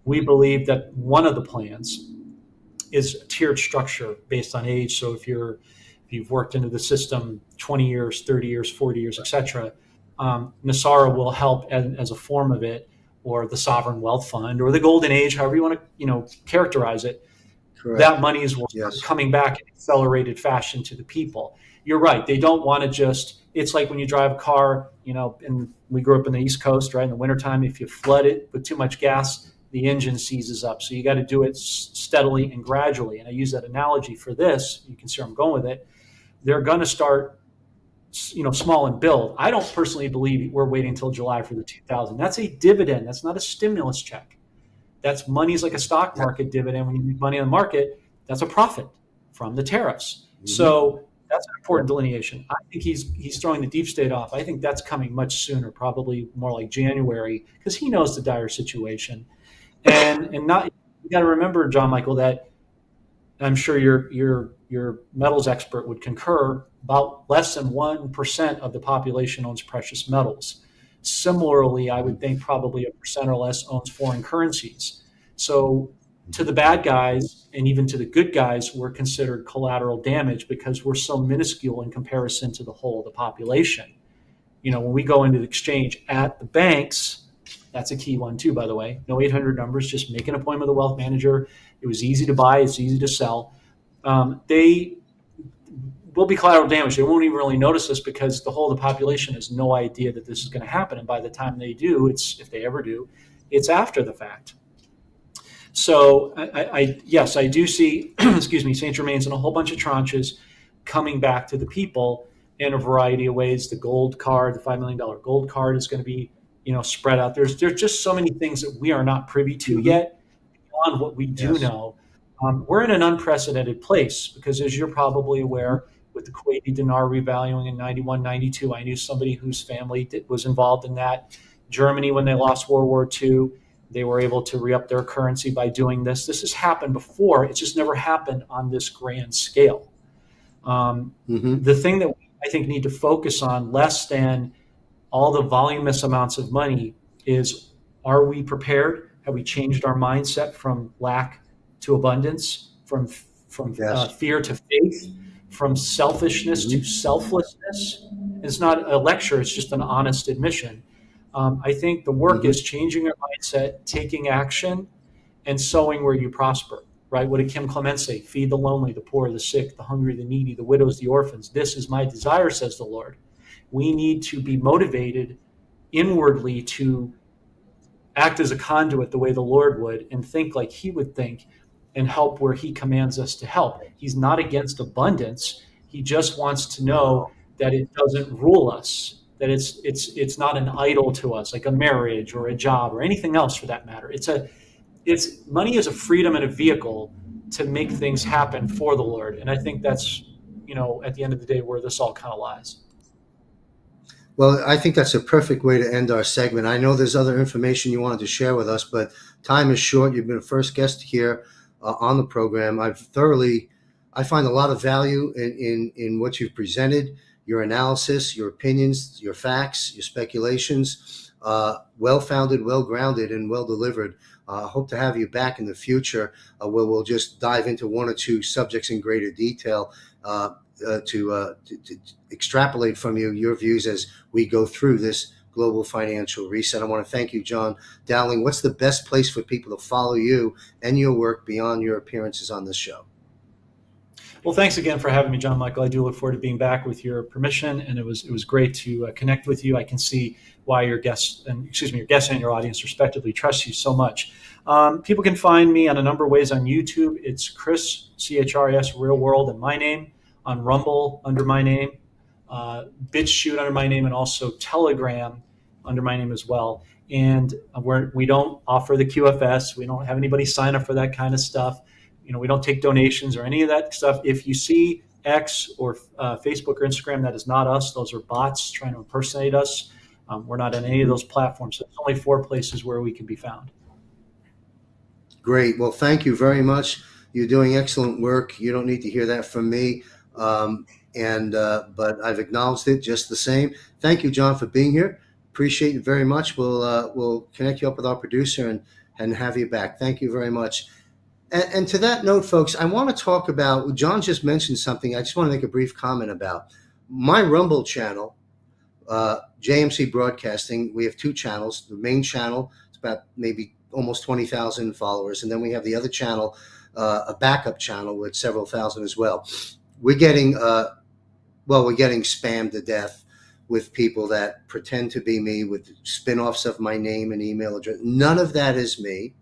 S3: we believe that one of the plans is a tiered structure based on age. So if you've worked into the system 20 years, 30 years, 40 years, etc., NESARA will help as a form of it, or the Sovereign Wealth Fund, or the Golden Age, however you want to characterize it.
S1: Correct.
S3: That money is coming back in accelerated fashion to the people. You're right. They don't want to just, it's like when you drive a car, and we grew up in the East Coast, right? In the wintertime, if you flood it with too much gas, the engine seizes up. So you got to do it steadily and gradually. And I use that analogy for this. You can see where I'm going with it. They're going to start, small and build. I don't personally believe we're waiting until July for the 2000. That's a dividend. That's not a stimulus check. That's money's like a stock market dividend. When you make money on the market, that's a profit from the tariffs. So that's an important delineation. I think he's throwing the deep state off. I think that's coming much sooner, probably more like January, because he knows the dire situation. And not, you got to remember, John Michael, that I'm sure your metals expert would concur, about less than 1% of the population owns precious metals. Similarly, I would think probably 1% or less owns foreign currencies. So to the bad guys and even to the good guys, we're considered collateral damage because we're so minuscule in comparison to the whole of the population. When we go into the exchange at the banks, that's a key one too, by the way. No 800 numbers, just make an appointment with a wealth manager. It was easy to buy. It's easy to sell. They will be collateral damage. They won't even really notice this because the whole of the population has no idea that this is going to happen. And by the time they do, if they ever do, it's after the fact. So yes, I do see, St. Germain's in a whole bunch of tranches coming back to the people in a variety of ways. The gold card, the $5 million gold card is going to be, spread out. There's just so many things that we are not privy to yet beyond what we do know. We're in an unprecedented place because, as you're probably aware, with the Kuwaiti dinar revaluing in 91, 92, I knew somebody whose family was involved in that. Germany, when they lost World War II, they were able to re-up their currency by doing this. This has happened before. It's just never happened on this grand scale. The thing that we, I think, need to focus on less than all the voluminous amounts of money is, are we prepared? Have we changed our mindset from lack to abundance, from fear to faith, from selfishness to selflessness? It's not a lecture. It's just an honest admission. I think the work is changing our mindset, taking action, and sowing where you prosper, right? What did Kim Clement say? Feed the lonely, the poor, the sick, the hungry, the needy, the widows, the orphans. This is my desire, says the Lord. We need to be motivated inwardly to act as a conduit the way the Lord would and think like he would think and help where he commands us to help. He's not against abundance. He just wants to know that it doesn't rule us, that it's not an idol to us, like a marriage or a job or anything else for that matter. It's money is a freedom and a vehicle to make things happen for the Lord. And I think that's, at the end of the day, where this all kind of lies.
S1: Well, I think that's a perfect way to end our segment. I know there's other information you wanted to share with us, but time is short. You've been the first guest here on the program. I find a lot of value in what you've presented, your analysis, your opinions, your facts, your speculations, well-founded, well-grounded, and well-delivered. I hope to have you back in the future where we'll just dive into one or two subjects in greater detail to extrapolate from you your views as we go through this global financial reset. I want to thank you, John Dowling. What's the best place for people to follow you and your work beyond your appearances on this show?
S3: Well, thanks again for having me, John Michael. I do look forward to being back with your permission, and it was great to connect with you. I can see why your guests and your audience respectively trust you so much. People can find me on a number of ways on YouTube. It's Chris, CHRIS, Real World, and my name. On Rumble under my name, BitChute under my name, and also Telegram under my name as well. And we don't offer the QFS. We don't have anybody sign up for that kind of stuff. We don't take donations or any of that stuff. If you see X or Facebook or Instagram, that is not us. Those are bots trying to impersonate us. We're not on any of those platforms. So there's only 4 places where we can be found.
S1: Great. Well, thank you very much. You're doing excellent work. You don't need to hear that from me. But I've acknowledged it just the same. Thank you, John, for being here. Appreciate it very much. We'll connect you up with our producer and have you back. Thank you very much. And to that note, folks, I want to talk about, John just mentioned something I just want to make a brief comment about. My Rumble channel, JMC Broadcasting, we have 2 channels. The main channel, it's about maybe almost 20,000 followers. And then we have the other channel, a backup channel with several thousand as well. We're getting spammed to death with people that pretend to be me with spin-offs of my name and email address. None of that is me.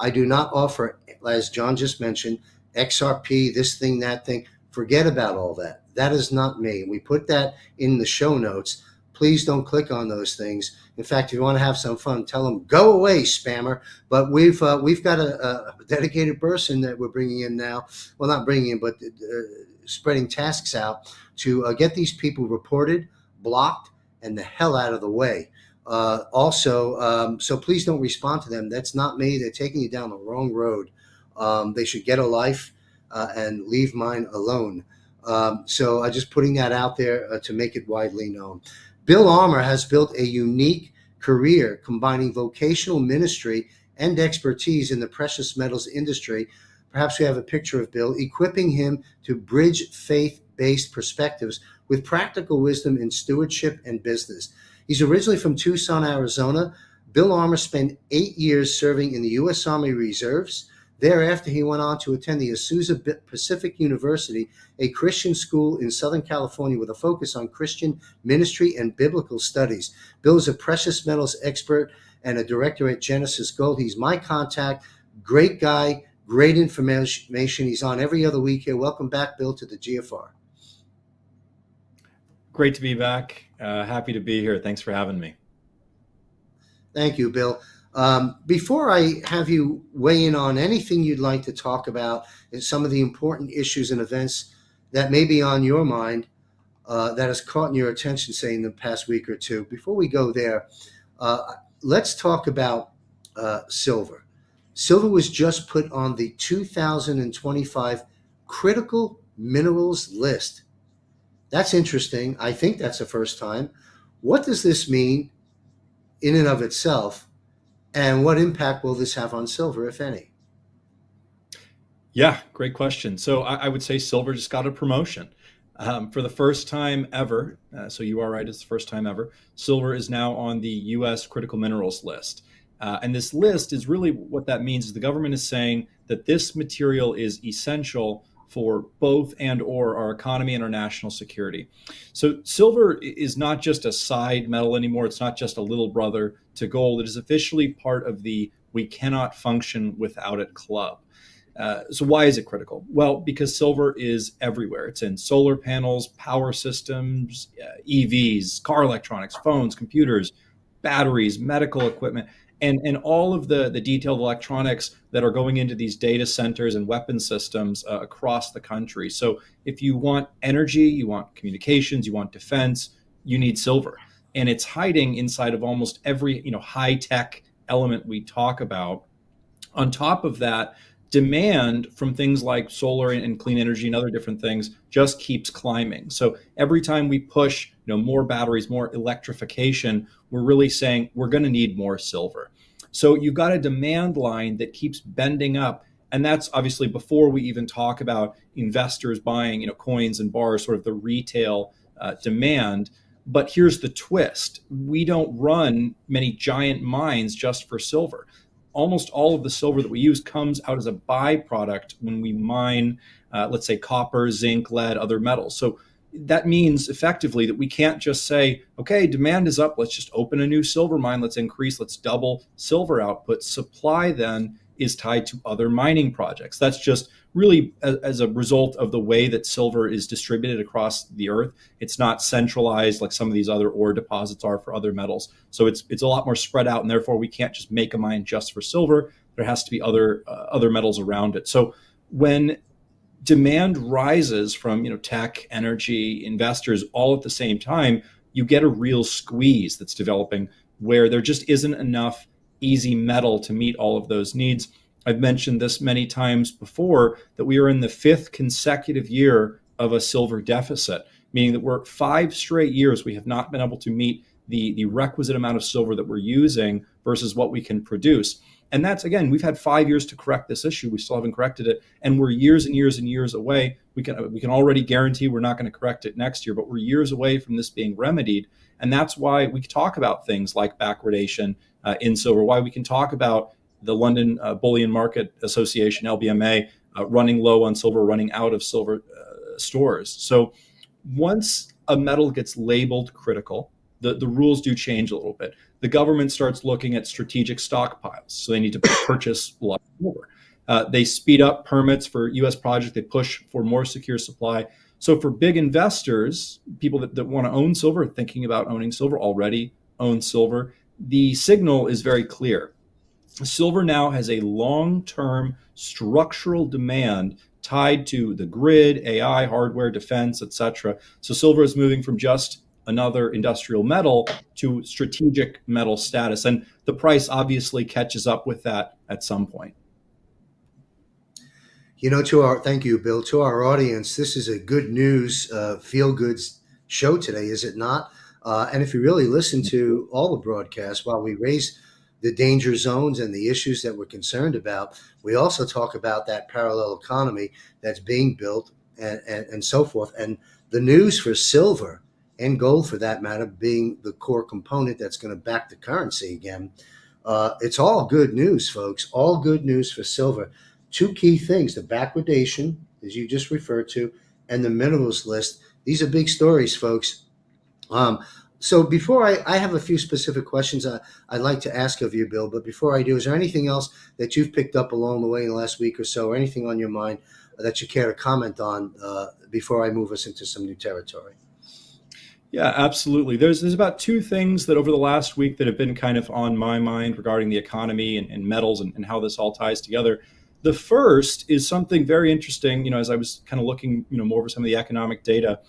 S1: I do not offer, as John just mentioned, XRP, this thing, that thing. Forget about all that. That is not me. We put that in the show notes. Please don't click on those things. In fact, if you want to have some fun, tell them, go away, spammer. But we've got a dedicated person that we're bringing in now. Well, not bringing in, but spreading tasks out to get these people reported, blocked, and the hell out of the way. So please don't respond to them. That's not me. They're taking you down the wrong road. They should get a life and leave mine alone. So I'm just putting that out there to make it widely known. Bill Armour has built a unique career combining vocational ministry and expertise in the precious metals industry. Perhaps we have a picture of Bill, equipping him to bridge faith-based perspectives with practical wisdom in stewardship and business. He's originally from Tucson, Arizona. Bill Armour spent 8 years serving in the U.S. Army Reserves. Thereafter, he went on to attend the Azusa Pacific University, a Christian school in Southern California with a focus on Christian ministry and biblical studies. Bill is a precious metals expert and a director at Genesis Gold. He's my contact. Great guy, great information. He's on every other week here. Welcome back, Bill, to the GFR.
S4: Great to be back. Happy to be here. Thanks for having me.
S1: Thank you, Bill. Before I have you weigh in on anything you'd like to talk about and some of the important issues and events that may be on your mind that has caught your attention, say, in the past week or two, before we go there, let's talk about silver. Silver was just put on the 2025 critical minerals list. That's interesting. I think that's the first time. What does this mean in and of itself? And what impact will this have on silver, if any?
S4: Yeah, great question. So I would say silver just got a promotion. For the first time ever, so you are right, it's the first time ever, silver is now on the U.S. critical minerals list. And this list is really what that means is the government is saying that this material is essential for both and or our economy and our national security. So silver is not just a side metal anymore. It's not just a little brother to gold. It is officially part of the we cannot function without it club. So why is it critical? Well, because silver is everywhere. It's in solar panels, power systems, EVs, car electronics, phones, computers, batteries, medical equipment, and all of the detailed electronics that are going into these data centers and weapon systems across the country. So if you want energy, you want communications, you want defense, you need silver. And it's hiding inside of almost every high-tech element we talk about. On top of that, demand from things like solar and clean energy and other different things just keeps climbing. So every time we push more batteries, more electrification, we're really saying we're going to need more silver. So you've got a demand line that keeps bending up. And that's obviously before we even talk about investors buying coins and bars, sort of the retail demand. But here's the twist. We don't run many giant mines just for silver. almost all of the silver that we use comes out as a byproduct when we mine, let's say, copper, zinc, lead, other metals. So that means effectively that we can't just say, okay, demand is up, let's just open a new silver mine, let's double silver output. Supply then is tied to other mining projects. That's just really as a result of the way that silver is distributed across the earth. It's not centralized like some of these other ore deposits are for other metals. So it's a lot more spread out, and therefore we can't just make a mine just for silver. There has to be other metals around it. So when demand rises from tech, energy, investors all at the same time, you get a real squeeze that's developing where there just isn't enough easy metal to meet all of those needs. I've mentioned this many times before that we are in the 5th consecutive year of a silver deficit, meaning that we're 5 straight years we have not been able to meet the requisite amount of silver that we're using versus what we can produce. And that's, again, we've had 5 years to correct this issue. We still haven't corrected it. And we're years and years and years away. We can already guarantee we're not going to correct it next year, but we're years away from this being remedied. And that's why we talk about things like backwardation in silver, why we can talk about the London Bullion Market Association, LBMA, running low on silver, running out of silver stores. So once a metal gets labeled critical, the rules do change a little bit. The government starts looking at strategic stockpiles. So they need to purchase a lot of silver. They speed up permits for U.S. projects. They push for more secure supply. So for big investors, people that want to own silver, thinking about owning silver, already own silver, the signal is very clear. Silver now has a long-term structural demand tied to the grid, AI, hardware, defense, etc. So silver is moving from just another industrial metal to strategic metal status. And the price obviously catches up with that at some point.
S1: Thank you, Bill. To our audience, this is a good news, feel good show today, is it not? And if you really listen to all the broadcasts, while we raise the danger zones and the issues that we're concerned about, we also talk about that parallel economy that's being built and so forth. And the news for silver and gold, for that matter, being the core component that's going to back the currency again. It's all good news, folks. All good news for silver. 2 key things: the backwardation, as you just referred to, and the minerals list. These are big stories, folks. So before I have a few specific questions I'd like to ask of you, Bill, but before I do, is there anything else that you've picked up along the way in the last week or so, or anything on your mind that you care to comment on before I move us into some new territory?
S4: Yeah, absolutely. There's about 2 things that over the last week that have been kind of on my mind regarding the economy and metals and how this all ties together. The first is something very interesting, as I was kind of looking, more over some of the economic data,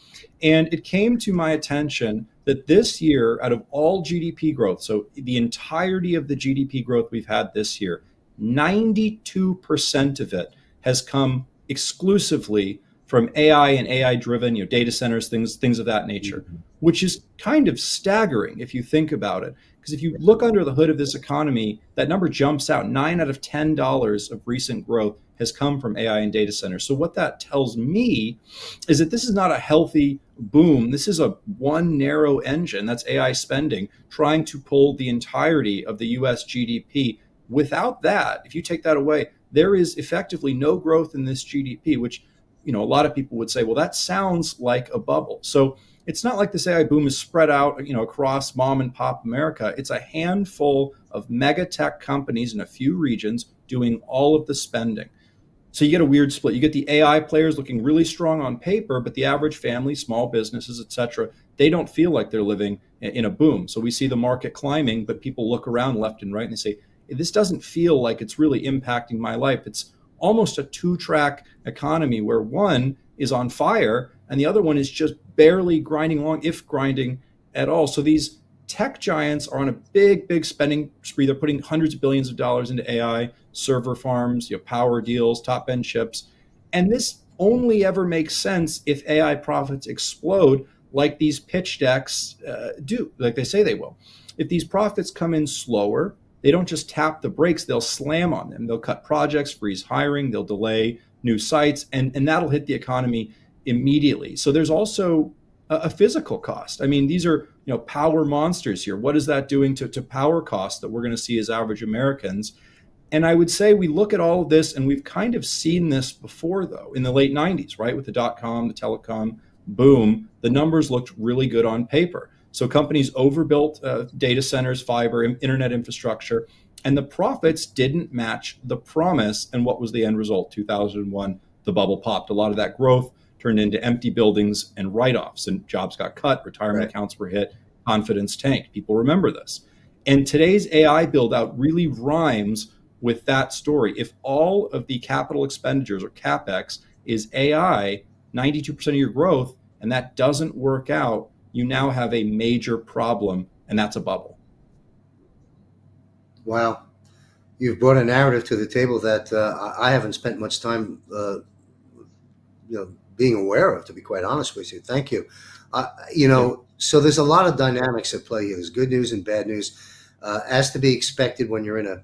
S4: and it came to my attention that this year, out of all GDP growth, so the entirety of the GDP growth we've had this year, 92% of it has come exclusively from AI and AI-driven, data centers, things of that nature, which is kind of staggering if you think about it. Because if you look under the hood of this economy, that number jumps out. 9 out of $10 of recent growth has come from AI and data centers. So what that tells me is that this is not a healthy boom. This is one narrow engine, that's AI spending, trying to pull the entirety of the US GDP. Without that, if you take that away, there is effectively no growth in this GDP, which a lot of people would say, well, that sounds like a bubble. So it's not like this AI boom is spread out, across mom and pop America. It's a handful of mega tech companies in a few regions doing all of the spending. So you get a weird split. You get the AI players looking really strong on paper, but the average family, small businesses, et cetera, they don't feel like they're living in a boom. So we see the market climbing, but people look around left and right and they say, this doesn't feel like it's really impacting my life. It's almost a 2-track economy where one is on fire and the other one is just barely grinding along, if grinding at all. So these tech giants are on a big spending spree. They're putting hundreds of billions of dollars into AI, server farms, power deals, top-end chips. And this only ever makes sense if AI profits explode like these pitch decks do, like they say they will. If these profits come in slower, they don't just tap the brakes, they'll slam on them. They'll cut projects, freeze hiring, they'll delay new sites, and that'll hit the economy immediately. So there's also a physical cost. I mean, these are power monsters here. What is that doing to power costs that we're going to see as average Americans? And I would say we look at all of this, and we've kind of seen this before, though, in the late 90s, right? With the dot-com, the telecom boom, the numbers looked really good on paper. So companies overbuilt data centers, fiber, internet infrastructure, and the profits didn't match the promise. And what was the end result? 2001, the bubble popped. A lot of that growth turned into empty buildings and write-offs, and jobs got cut, retirement
S1: Right.
S4: accounts were hit, confidence tanked. People remember this. And today's AI build out really rhymes with that story. If all of the capital expenditures or CapEx is AI, 92% of your growth, and that doesn't work out, you now have a major problem, and that's a bubble.
S1: Wow. You've brought a narrative to the table that I haven't spent much time, being aware of, to be quite honest with you. Thank you. So there's a lot of dynamics at play here. There's good news and bad news, as to be expected when you're in a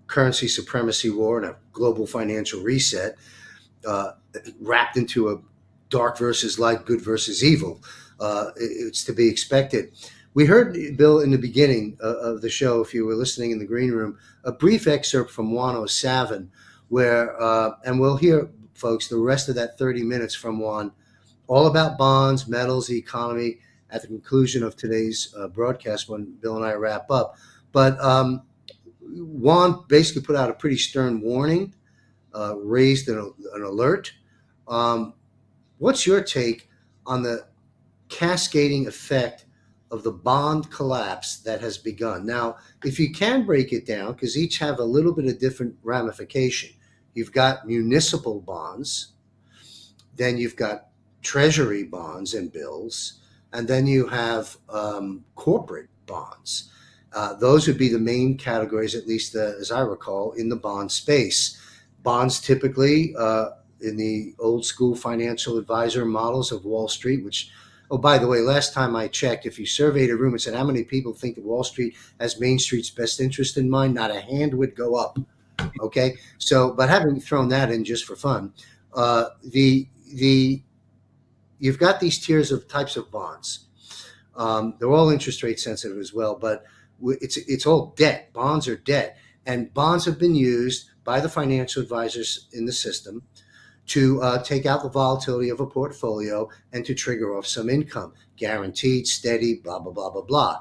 S1: currency supremacy war and a global financial reset, wrapped into a dark versus light, good versus evil. It's to be expected. We heard, Bill, in the beginning of the show, if you were listening in the green room, a brief excerpt from Juan O'Savin, where, and we'll hear, folks, the rest of that 30 minutes from Juan, all about bonds, metals, the economy, at the conclusion of today's broadcast when Bill and I wrap up. But Juan basically put out a pretty stern warning, raised an alert. What's your take on the cascading effect of the bond collapse that has begun? Now, if you can break it down, because each have a little bit of different ramification. You've got municipal bonds, then you've got treasury bonds and bills, and then you have corporate bonds. Those would be the main categories, at least as I recall, in the bond space. Bonds typically in the old school financial advisor models of Wall Street, which, oh, by the way, last time I checked, if you surveyed a room and said, how many people think that Wall Street has Main Street's best interest in mind? Not a hand would go up. Okay. So, but having thrown that in just for fun, you've got these tiers of types of bonds. They're all interest rate sensitive as well, but it's all debt. Bonds are debt, and bonds have been used by the financial advisors in the system to take out the volatility of a portfolio and to trigger off some income, guaranteed, steady, blah, blah, blah, blah, blah.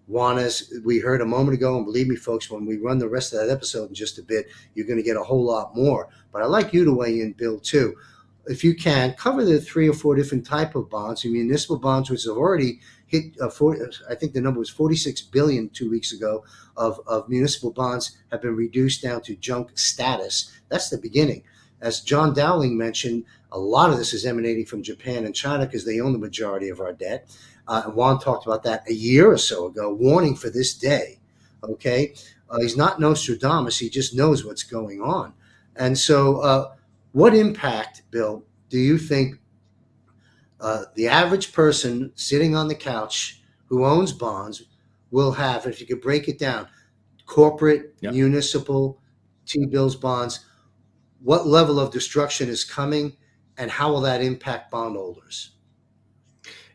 S1: Juan, as we heard a moment ago, and believe me, folks, when we run the rest of that episode in just a bit, you're going to get a whole lot more. But I'd like you to weigh in, Bill, too. If you can, cover the 3 or 4 different type of bonds. The municipal bonds, which have already hit, I think the number was 46 billion 2 weeks ago of municipal bonds have been reduced down to junk status. That's the beginning. As John Dowling mentioned, a lot of this is emanating from Japan and China because they own the majority of our debt. Juan talked about that a year or so ago, warning for this day. Okay, he's not Nostradamus; he just knows what's going on. And so, what impact, Bill, do you think the average person sitting on the couch who owns bonds will have? If you could break it down, corporate, municipal, T-bills, bonds. What level of destruction is coming, and how will that impact bondholders?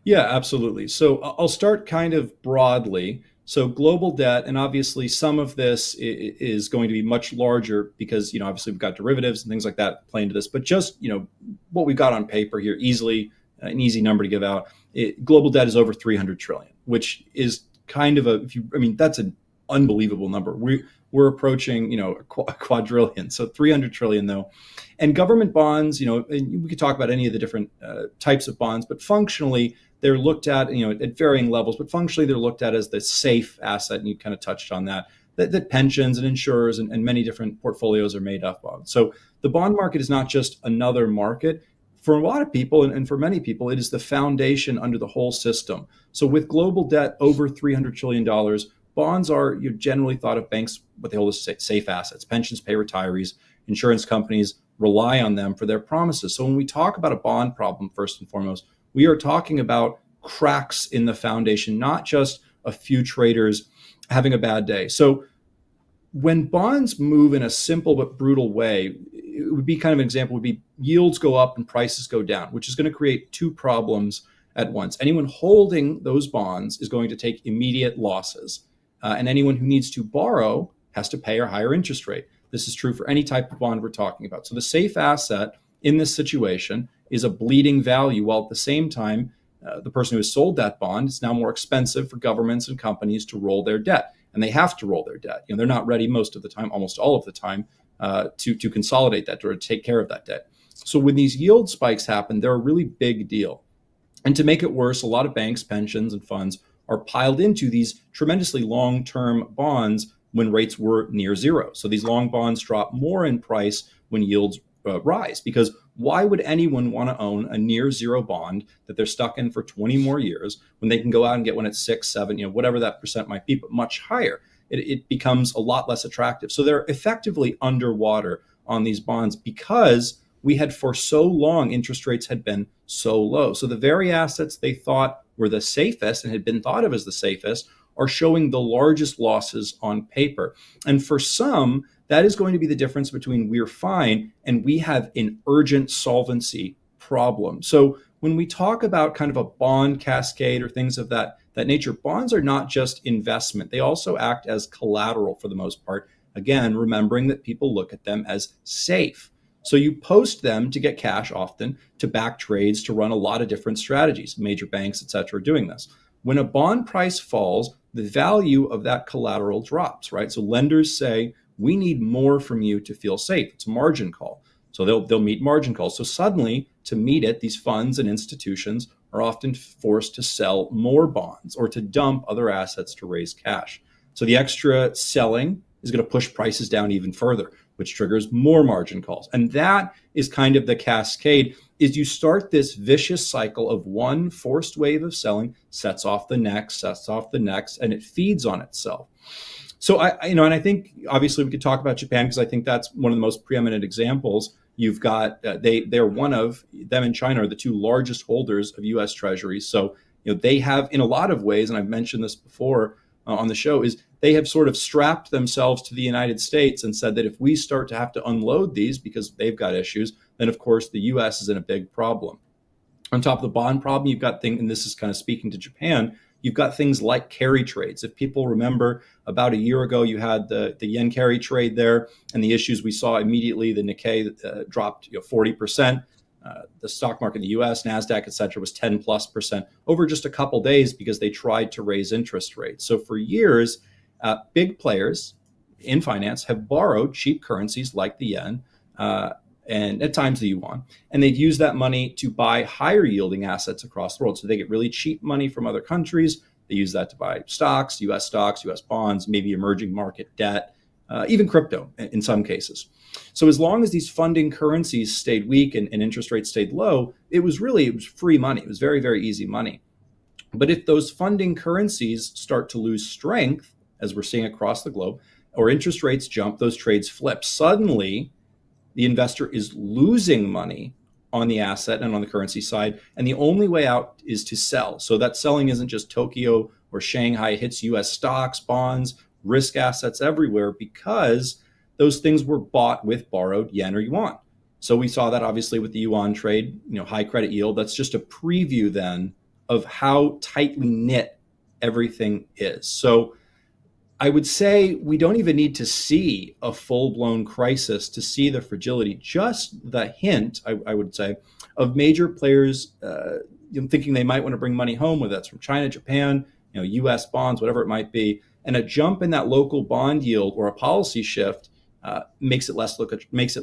S4: Yeah, absolutely. So I'll start kind of broadly. So global debt, and obviously some of this is going to be much larger because, obviously we've got derivatives and things like that play into this. But just, what we've got on paper here, easily an easy number to give out. Global debt is over 300 trillion, which is kind of that's an unbelievable number. We're approaching, a quadrillion. So 300 trillion though. And government bonds, and we could talk about any of the different types of bonds, but functionally they're looked at, at varying levels, but functionally they're looked at as the safe asset. And you kind of touched on that pensions and insurers and many different portfolios are made up of. So the bond market is not just another market. For a lot of people, and for many people, it is the foundation under the whole system. So with global debt over $300 trillion, bonds are generally thought of banks, what they hold as safe assets. Pensions pay retirees. Insurance companies rely on them for their promises. So when we talk about a bond problem, first and foremost, we are talking about cracks in the foundation, not just a few traders having a bad day. So when bonds move in a simple but brutal way, it would be kind of an example would be yields go up and prices go down, which is going to create two problems at once. Anyone holding those bonds is going to take immediate losses. And anyone who needs to borrow has to pay a higher interest rate. This is true for any type of bond we're talking about. So the safe asset in this situation is a bleeding value, while at the same time, the person who has sold that bond, it's now more expensive for governments and companies to roll their debt. And they have to roll their debt. They're not ready most of the time, almost all of the time, to consolidate that or to take care of that debt. So when these yield spikes happen, they're a really big deal. And to make it worse, a lot of banks, pensions, and funds are piled into these tremendously long-term bonds when rates were near zero. So these long bonds drop more in price when yields rise, because why would anyone want to own a near zero bond that they're stuck in for 20 more years when they can go out and get one at 6, 7, whatever that percent might be, but much higher? It becomes a lot less attractive. So they're effectively underwater on these bonds because we had for so long, interest rates had been so low. So the very assets they thought were the safest and had been thought of as the safest are showing the largest losses on paper. And for some, that is going to be the difference between we're fine and we have an urgent solvency problem. So when we talk about kind of a bond cascade or things of that nature, bonds are not just investment. They also act as collateral for the most part. Again, remembering that people look at them as safe. So you post them to get cash often, to back trades, to run a lot of different strategies. Major banks, et cetera, are doing this. When a bond price falls, the value of that collateral drops, right? So lenders say, we need more from you to feel safe. It's a margin call. So they'll meet margin calls. So suddenly, to meet it, these funds and institutions are often forced to sell more bonds or to dump other assets to raise cash. So the extra selling is going to push prices down even further, which triggers more margin calls. And that is kind of the cascade, is you start this vicious cycle of one forced wave of selling, sets off the next, and it feeds on itself. So and I think obviously we could talk about Japan because I think that's one of the most preeminent examples. You've got they're one of them and China are the two largest holders of U.S. Treasuries. So they have, in a lot of ways, and I've mentioned this before on the show, is they have sort of strapped themselves to the United States and said that if we start to have to unload these because they've got issues, then of course the U.S. is in a big problem. On top of the bond problem, you've got things, and this is kind of speaking to Japan, you've got things like carry trades. If people remember, about a year ago, you had the yen carry trade there and the issues we saw immediately. The Nikkei dropped 40%. The stock market in the US, NASDAQ, et cetera, was 10+% over just a couple days because they tried to raise interest rates. So for years, big players in finance have borrowed cheap currencies like the yen and at times the yuan, and they've used that money to buy higher yielding assets across the world. So they get really cheap money from other countries. They use that to buy stocks, US bonds, maybe emerging market debt, even crypto in some cases. So as long as these funding currencies stayed weak and interest rates stayed low, it was free money. It was very, very easy money. But if those funding currencies start to lose strength, as we're seeing across the globe, or interest rates jump, those trades flip. Suddenly, the investor is losing money on the asset and on the currency side, and the only way out is to sell. So that selling isn't just Tokyo or Shanghai, it hits US stocks, bonds, risk assets everywhere, because those things were bought with borrowed yen or yuan. So we saw that obviously with the yuan trade, high credit yield. That's just a preview then of how tightly knit everything is. So I would say we don't even need to see a full-blown crisis to see the fragility, just the hint, I would say, of major players thinking they might want to bring money home, whether that's from China, Japan, US bonds, whatever it might be. And a jump in that local bond yield or a policy shift makes it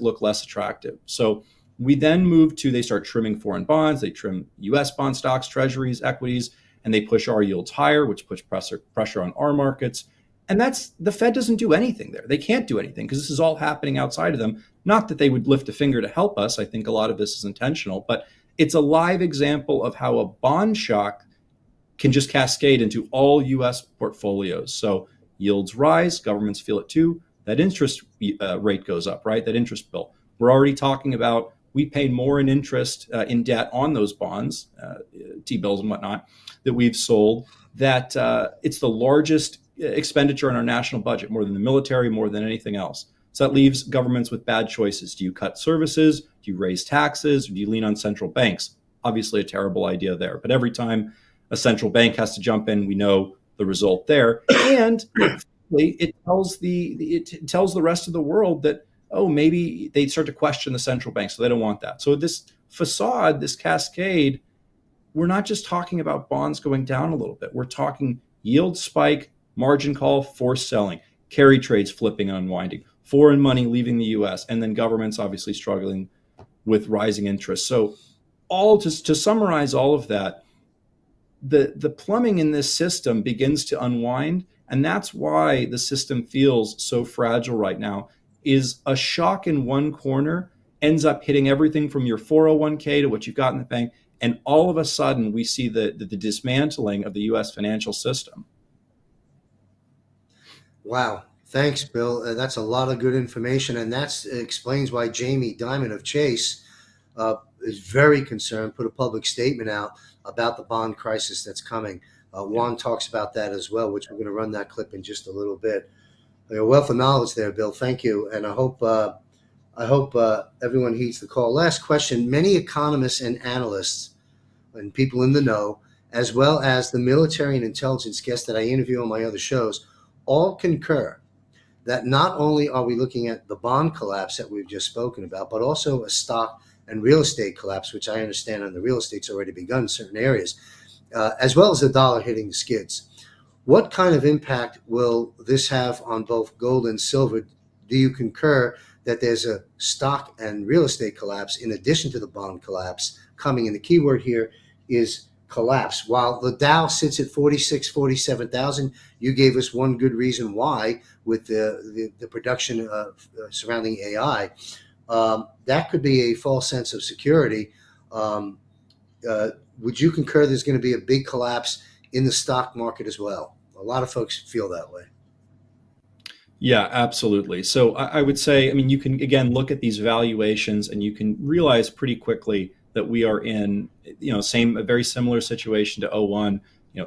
S4: look less attractive. So we then move to, they start trimming foreign bonds, they trim US bond stocks, treasuries, equities, and they push our yields higher, which puts pressure on our markets. And the Fed doesn't do anything there. They can't do anything because this is all happening outside of them. Not that they would lift a finger to help us. I think a lot of this is intentional, but it's a live example of how a bond shock can just cascade into all US portfolios. So yields rise, governments feel it too. That interest rate goes up, right? That interest bill. We're already talking about, we pay more in interest in debt on those bonds, T-bills and whatnot, that we've sold, that it's the largest expenditure in our national budget, more than the military, more than anything else. So that leaves governments with bad choices. Do you cut services? Do you raise taxes? Or do you lean on central banks? Obviously a terrible idea there. But every time a central bank has to jump in, we know the result there. And quickly it tells it tells the rest of the world that, oh, maybe they start to question the central bank, so they don't want that. So this facade, this cascade, we're not just talking about bonds going down a little bit. We're talking yield spike, margin call, forced selling, carry trades flipping and unwinding, foreign money leaving the US, and then governments obviously struggling with rising interest. So all to summarize all of that, the plumbing in this system begins to unwind, and that's why the system feels so fragile right now. Is a shock in one corner ends up hitting everything from your 401k to what you've got in the bank, and all of a sudden we see the dismantling of the US financial system.
S1: Wow. Thanks, Bill. That's a lot of good information, and that explains why Jamie Dimon of Chase is very concerned, put a public statement out about the bond crisis that's coming. Juan talks about that as well, which we're going to run that clip in just a little bit. A wealth of knowledge there, Bill. Thank you, and I hope everyone heeds the call. Last question: many economists and analysts and people in the know, as well as the military and intelligence guests that I interview on my other shows, all concur that not only are we looking at the bond collapse that we've just spoken about, but also a stock and real estate collapse, which I understand on the real estate's already begun in certain areas, as well as the dollar hitting the skids. What kind of impact will this have on both gold and silver? Do you concur that there's a stock and real estate collapse in addition to the bond collapse coming? And the key word here is collapse. While the Dow sits at 46, 47,000, you gave us one good reason why with the production surrounding AI. That could be a false sense of security. Would you concur there's going to be a big collapse in the stock market as well? A lot of folks feel that way.
S4: Yeah, absolutely. So I would say, I mean, you can, again, look at these valuations and you can realize pretty quickly that we are in, a very similar situation to '01.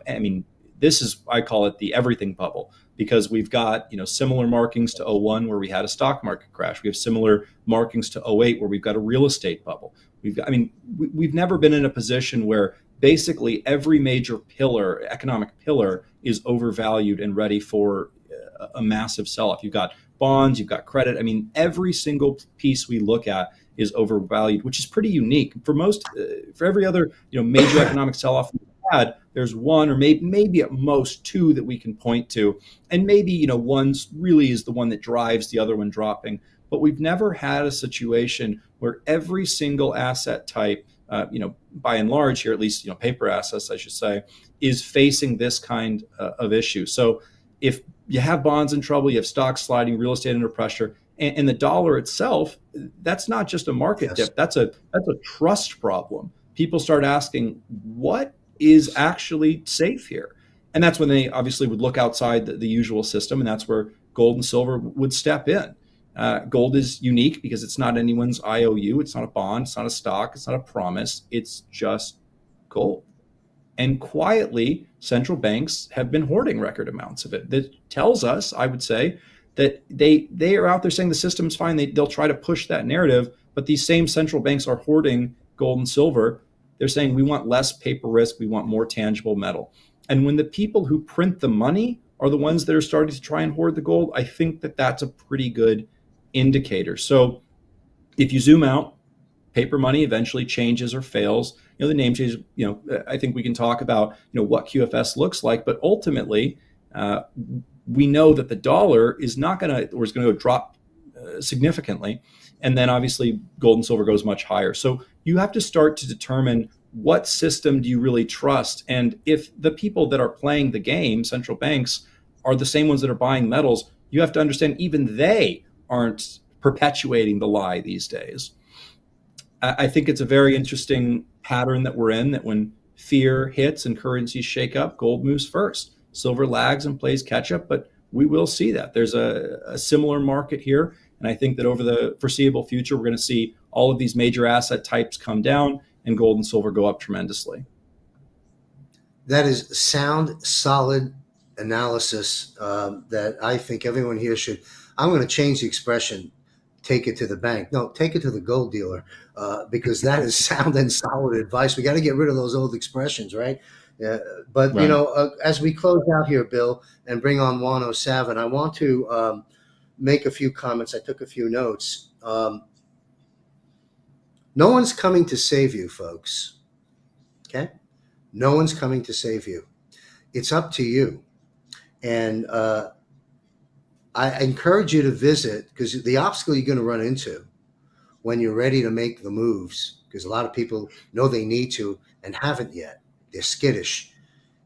S4: I mean, this is, I call it the everything bubble, because we've got, similar markings to '01 where we had a stock market crash. We have similar markings to '08 where we've got a real estate bubble. We've never been in a position where basically every major economic pillar is overvalued and ready for a massive sell-off. You've got bonds, you've got credit. I mean, every single piece we look at is overvalued, which is pretty unique. For every other major economic sell-off we've had, there's one or maybe at most two that we can point to, and maybe one really is the one that drives the other one dropping. But we've never had a situation where every single asset type, by and large here, at least paper assets, I should say, is facing this kind of issue. So if you have bonds in trouble, you have stocks sliding, real estate under pressure, and the dollar itself, that's not just a market dip. That's a trust problem. People start asking, what is actually safe here? And that's when they obviously would look outside the usual system, and that's where gold and silver would step in. Gold is unique because it's not anyone's IOU. It's not a bond. It's not a stock. It's not a promise. It's just gold. And quietly, central banks have been hoarding record amounts of it. That tells us, I would say, that they are out there saying the system's fine. They'll try to push that narrative, but these same central banks are hoarding gold and silver. They're saying we want less paper risk. We want more tangible metal. And when the people who print the money are the ones that are starting to try and hoard the gold, I think that that's a pretty good indicator. So if you zoom out, paper money eventually changes or fails. The name changes. I think we can talk about what QFS looks like, but ultimately, we know that the dollar is not going to, or is going to drop significantly, and then obviously gold and silver goes much higher. So you have to start to determine what system do you really trust, and if the people that are playing the game, central banks, are the same ones that are buying metals, you have to understand even they aren't perpetuating the lie these days. I think it's a very interesting pattern that we're in, that when fear hits and currencies shake up, gold moves first. Silver lags and plays catch up, but we will see that. There's a similar market here. And I think that over the foreseeable future, we're going to see all of these major asset types come down and gold and silver go up tremendously.
S1: That is sound, solid analysis that I think everyone here should. I'm going to change the expression, take it to the bank. No, take it to the gold dealer, because that is sound and solid advice. We got to get rid of those old expressions, right? Yeah, but
S4: Right.
S1: as we close out here, Bill, and bring on Juan O'Savin, I want to make a few comments. I took a few notes. No one's coming to save you, folks. Okay? No one's coming to save you. It's up to you. And I encourage you to visit, because the obstacle you're going to run into when you're ready to make the moves, because a lot of people know they need to and haven't yet. They're skittish.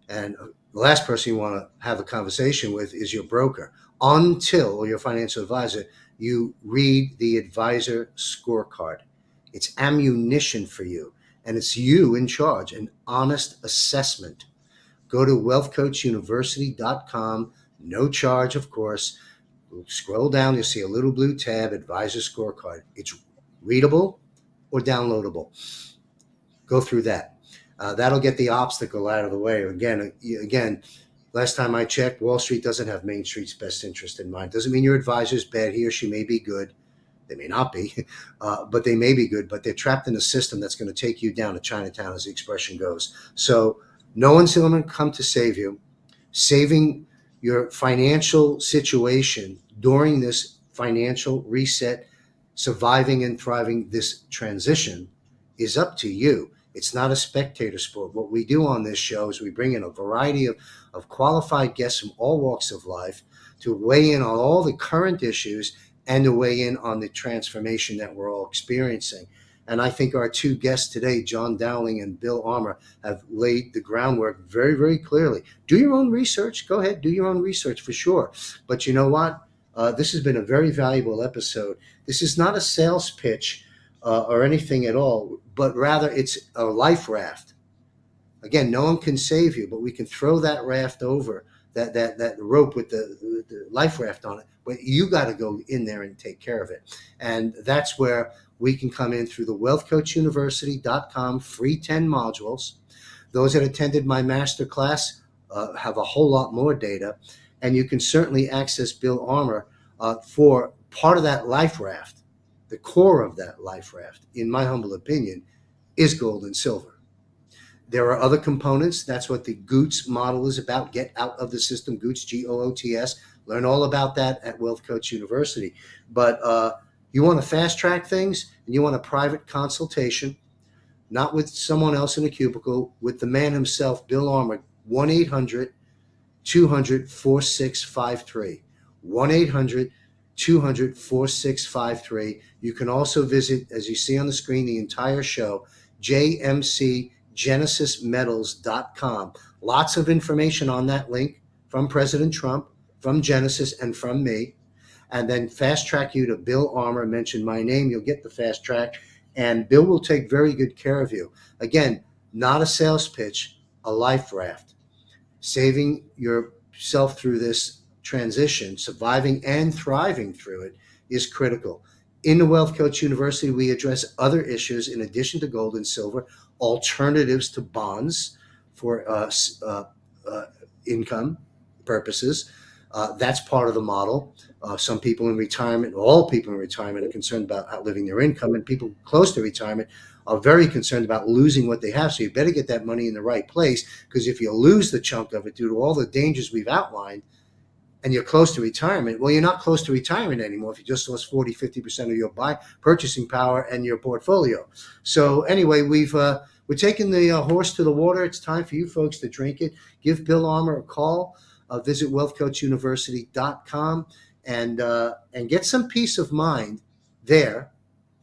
S1: And the last person you want to have a conversation with is your broker or your financial advisor, you read the advisor scorecard. It's ammunition for you, and it's you in charge, an honest assessment. Go to wealthcoachuniversity.com, no charge, of course. Scroll down, you'll see a little blue tab, advisor scorecard. It's readable or downloadable. Go through that. That'll get the obstacle out of the way. Again, last time I checked, Wall Street doesn't have Main Street's best interest in mind. Doesn't mean your advisor's bad. He or she may be good. They may not be, but they may be good. But they're trapped in a system that's going to take you down to Chinatown, as the expression goes. So no one's going to come to save you. Saving your financial situation during this financial reset, surviving and thriving this transition is up to you. It's not a spectator sport. What we do on this show is we bring in a variety of qualified guests from all walks of life to weigh in on all the current issues and to weigh in on the transformation that we're all experiencing. And I think our two guests today, John Dowling and Bill Armour, have laid the groundwork very, very clearly. Do your own research. Go ahead, do your own research for sure. But you know what? This has been a very valuable episode. This is not a sales pitch or anything at all, but rather it's a life raft. Again, no one can save you, but we can throw that raft over, that rope with the life raft on it. But you got to go in there and take care of it. And that's where we can come in through the wealthcoachuniversity.com free 10 modules. Those that attended my master class have a whole lot more data. And you can certainly access Bill Armour for part of that life raft. The core of that life raft, in my humble opinion, is gold and silver. There are other components. That's what the GOOTS model is about. Get out of the system, GOOTS, GOOTS. Learn all about that at Wealth Coach University. But you want to fast track things and you want a private consultation, not with someone else in a cubicle, with the man himself, Bill Armour, 1-800-200-4653. 1-800-200-4653. You can also visit, as you see on the screen, the entire show, jmcgenesismetals.com. Lots of information on that link from President Trump, from Genesis, and from me. And then fast track you to Bill Armour. Mention my name, you'll get the fast track, and Bill will take very good care of you. Again, not a sales pitch, a life raft. Saving yourself through this transition, surviving and thriving through it, is critical. In the Wealth Coach University, we address other issues in addition to gold and silver, alternatives to bonds for income purposes. That's part of the model. Some people in retirement, all people in retirement, are concerned about outliving their income, and people close to retirement are very concerned about losing what they have. So you better get that money in the right place, because if you lose the chunk of it due to all the dangers we've outlined, and you're close to retirement, well, you're not close to retirement anymore if you just lost 40-50% of your purchasing power and your portfolio. So anyway, we're taking the horse to the water. It's time for you folks to drink it. Give Bill Armour a call. Visit wealthcoachuniversity.com and get some peace of mind there.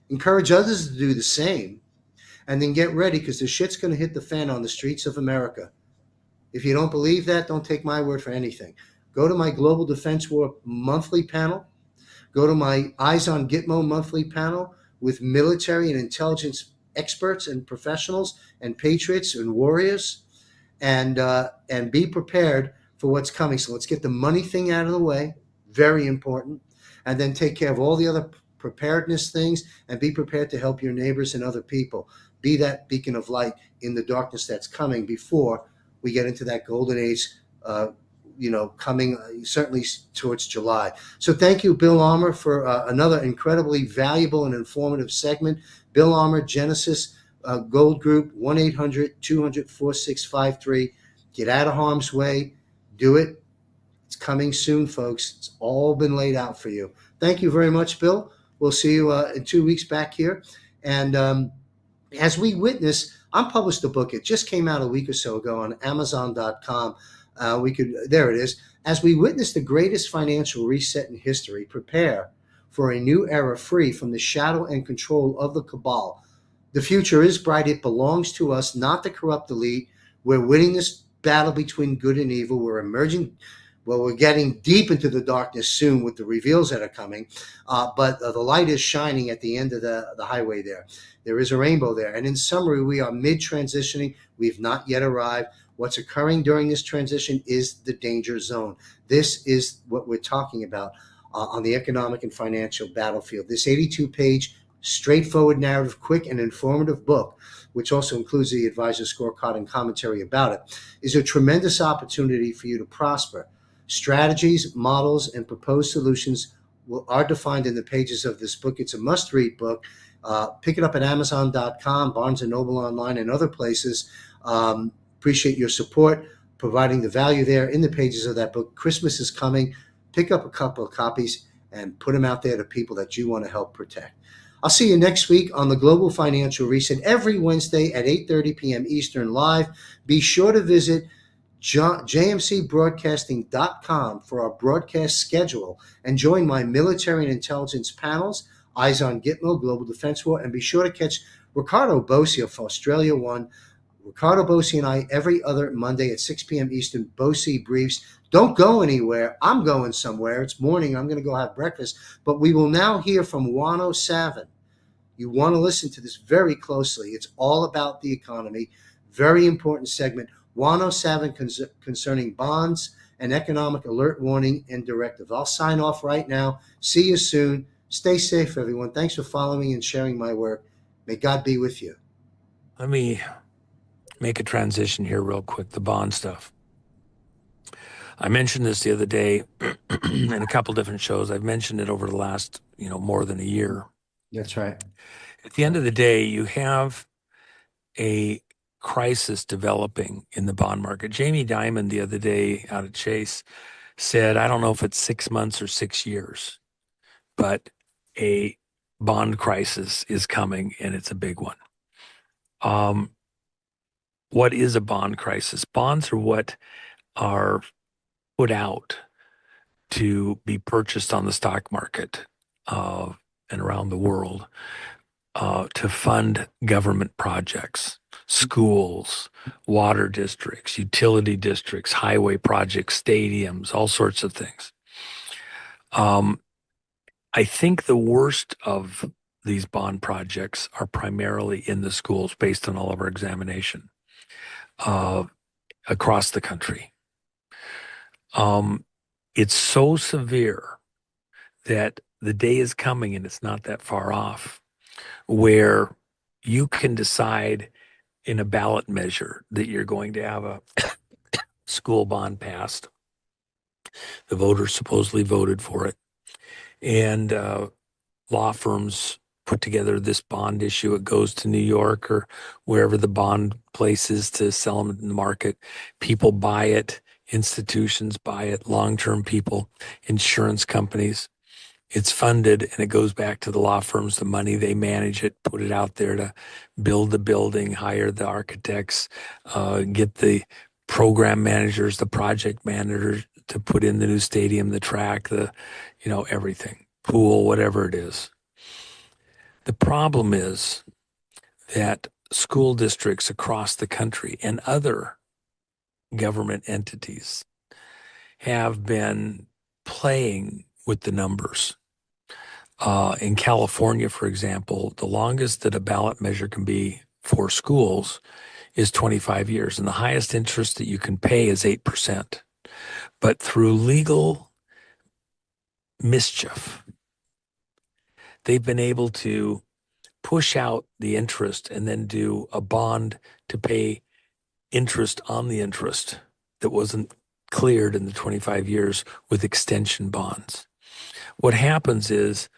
S1: Encourage others to do the same, and then get ready, because the shit's going to hit the fan on the streets of America. If you don't believe that, don't take my word for anything. Go to my Global Defense War monthly panel. Go to my Eyes on Gitmo monthly panel with military and intelligence experts and professionals and patriots and warriors, and be prepared for what's coming. So let's get the money thing out of the way, very important, and then take care of all the other preparedness things, and be prepared to help your neighbors and other people. Be that beacon of light in the darkness that's coming before we get into that golden age, coming certainly towards July. So thank you, Bill Armour, for another incredibly valuable and informative segment. Bill Armour, Genesis, Gold Group, 1-800-200-4653. Get out of harm's way. Do it. It's coming soon, folks. It's all been laid out for you. Thank you very much, Bill. We'll see you in 2 weeks back here. And as we witness, I published a book. It just came out a week or so ago on Amazon.com. There it is. As we witness the greatest financial reset in history, prepare for a new era free from the shadow and control of the cabal. The future is bright. It belongs to us, not the corrupt elite. We're winning this battle between good and evil. We're emerging. Well, we're getting deep into the darkness soon with the reveals that are coming, but the light is shining at the end of the highway there. There is a rainbow there. And in summary, we are mid-transitioning. We've not yet arrived. What's occurring during this transition is the danger zone. This is what we're talking about on the economic and financial battlefield. This 82-page, straightforward narrative, quick and informative book, which also includes the advisor scorecard and commentary about it, is a tremendous opportunity for you to prosper. Strategies, models, and proposed solutions are defined in the pages of this book. It's a must-read book. Pick it up at Amazon.com, Barnes & Noble online, and other places. Appreciate your support, providing the value there in the pages of that book. Christmas is coming. Pick up a couple of copies and put them out there to people that you want to help protect. I'll see you next week on the Global Financial Reset every Wednesday at 8:30 p.m. Eastern live. Be sure to visit jmcbroadcasting.com for our broadcast schedule and join my military and intelligence panels, Eyes on Gitmo, Global Defense War, and be sure to catch Ricardo Bosi of Australia One. Ricardo Bosi and I every other Monday at 6 p.m. Eastern, Bosi Briefs. Don't go anywhere. I'm going somewhere. It's morning. I'm going to go have breakfast. But we will now hear from Juano Savin. You want to listen to this very closely. It's all about the economy. Very important segment. Juano Savin concerning bonds and economic alert warning and directive. I'll sign off right now. See you soon. Stay safe, everyone. Thanks for following and sharing my work. May God be with you.
S2: Let me make a transition here real quick, the bond stuff. I mentioned this the other day in a couple different shows. I've mentioned it over the last, more than a year.
S1: That's right.
S2: At the end of the day, you have a crisis developing in the bond market. Jamie Dimon the other day out of Chase said, I don't know if it's 6 months or 6 years, but a bond crisis is coming and it's a big one. What is a bond crisis? Bonds are what are put out to be purchased on the stock market and around the world to fund government projects, schools, water districts, utility districts, highway projects, stadiums, all sorts of things. I think the worst of these bond projects are primarily in the schools based on all of our examination across the country. It's so severe that the day is coming, and it's not that far off, where you can decide in a ballot measure that you're going to have a school bond passed. The voters supposedly voted for it. And law firms put together this bond issue. It goes to New York or wherever the bond place is to sell them in the market. People buy it. Institutions buy it. Long-term people, insurance companies. It's funded and it goes back to the law firms, the money, they manage it, put it out there to build the building, hire the architects, get the program managers, the project managers to put in the new stadium, the track, everything, pool, whatever it is. The problem is that school districts across the country and other government entities have been playing with the numbers. In California, for example, the longest that a ballot measure can be for schools is 25 years, and the highest interest that you can pay is 8%. But through legal mischief, they've been able to push out the interest and then do a bond to pay interest on the interest that wasn't cleared in the 25 years with extension bonds. What happens is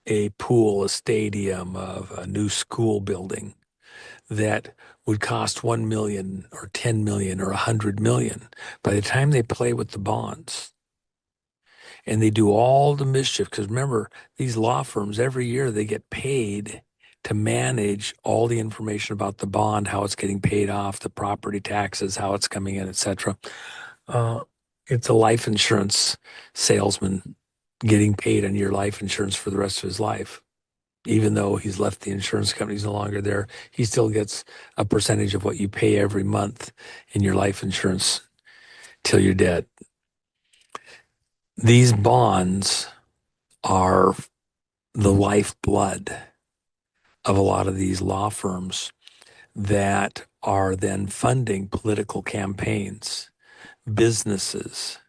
S2: a pool, a stadium, of a new school building that would cost 1 million or 10 million or 100 million. By the time they play with the bonds and they do all the mischief, because remember, these law firms, every year they get paid to manage all the information about the bond, how it's getting paid off, the property taxes, how it's coming in, etc. It's a life insurance salesman getting paid on your life insurance for the rest of his life. Even though he's left the insurance company, he's no longer there, he still gets a percentage of what you pay every month in your life insurance till you're dead. These bonds are the lifeblood of a lot of these law firms that are then funding political campaigns, businesses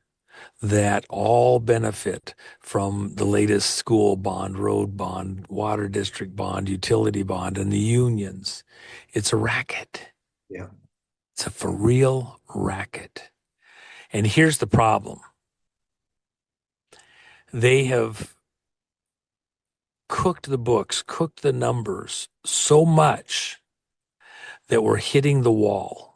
S2: that all benefit from the latest school bond, road bond, water district bond, utility bond, and the unions. It's a racket.
S1: Yeah.
S2: It's a for real racket. And here's the problem. They have cooked the books, cooked the numbers so much that we're hitting the wall.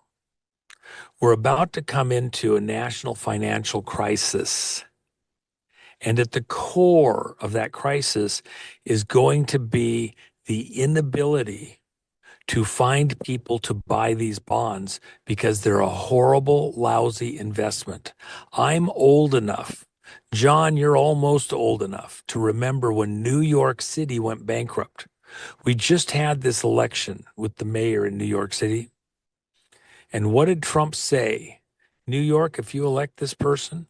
S2: We're about to come into a national financial crisis. And at the core of that crisis is going to be the inability to find people to buy these bonds because they're a horrible, lousy investment. I'm old enough. John, you're almost old enough to remember when New York City went bankrupt. We just had this election with the mayor in New York City. And what did Trump say? New York, if you elect this person,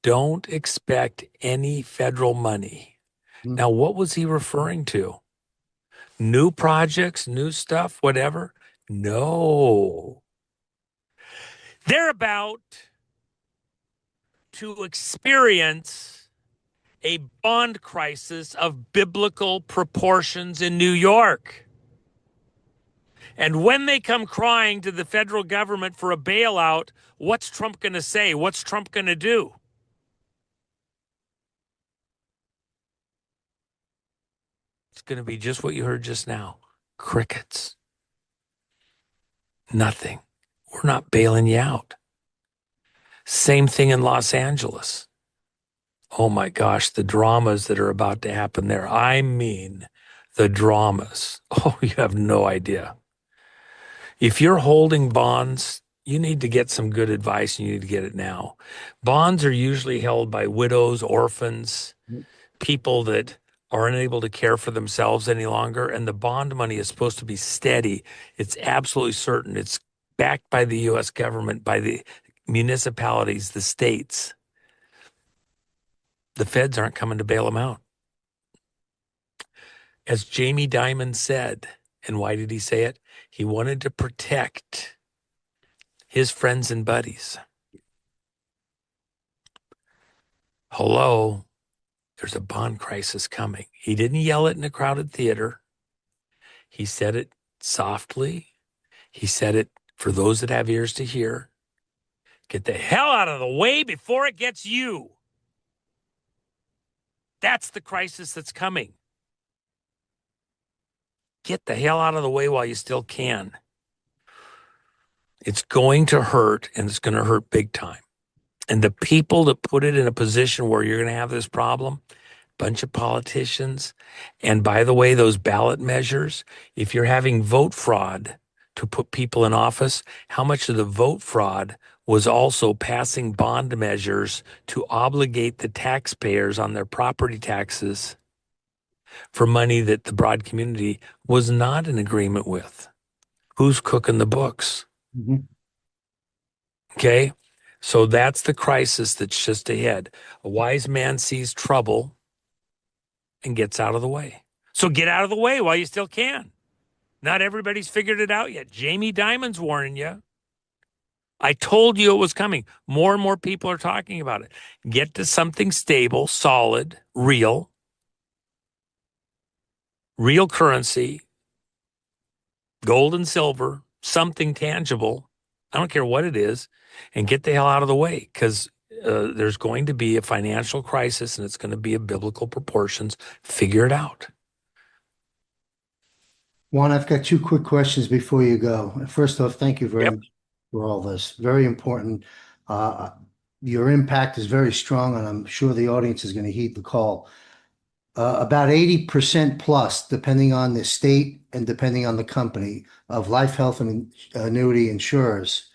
S2: don't expect any federal money.
S1: Hmm.
S2: Now, what was he referring to? New projects, new stuff, whatever? No. They're about to experience a bond crisis of biblical proportions in New York. And when they come crying to the federal government for a bailout, what's Trump going to say? What's Trump going to do? It's going to be just what you heard just now. Crickets. Nothing. We're not bailing you out. Same thing in Los Angeles. Oh my gosh, the dramas that are about to happen there. I mean, the dramas. Oh, you have no idea. If you're holding bonds, you need to get some good advice. You need to get it now. Bonds are usually held by widows, orphans, people that are unable to care for themselves any longer. And the bond money is supposed to be steady. It's absolutely certain. It's backed by the U.S. government, by the municipalities, the states. The feds aren't coming to bail them out. As Jamie Dimon said, and why did he say it? He wanted to protect his friends and buddies. Hello, there's a bond crisis coming. He didn't yell it in a crowded theater. He said it softly. He said it for those that have ears to hear. Get the hell out of the way before it gets you. That's the crisis that's coming. Get the hell out of the way while you still can. It's going to hurt, and it's going to hurt big time. And the people that put it in a position where you're going to have this problem, bunch of politicians. And by the way, those ballot measures, if you're having vote fraud to put people in office, how much of the vote fraud was also passing bond measures to obligate the taxpayers on their property taxes for money that the broad community was not in agreement with? Who's cooking the books?
S1: Mm-hmm.
S2: Okay, so that's the crisis that's just ahead. A wise man sees trouble and gets out of the way. So get out of the way while you still can. Not everybody's figured it out yet. Jamie Dimon's warning you. I told you it was coming. More and more people are talking about it. Get to something stable, solid, real currency, gold and silver, something tangible. I don't care what it is, and get the hell out of the way, because there's going to be a financial crisis, and it's going to be of biblical proportions. Figure it out.
S1: Juan, I've got two quick questions before you go. First off, thank you very
S2: Yep.
S1: much for all this. Very important. Uh, your impact is very strong, and I'm sure the audience is going to heed the call. About 80% plus, depending on the state and depending on the company, of life, health, and annuity insurers,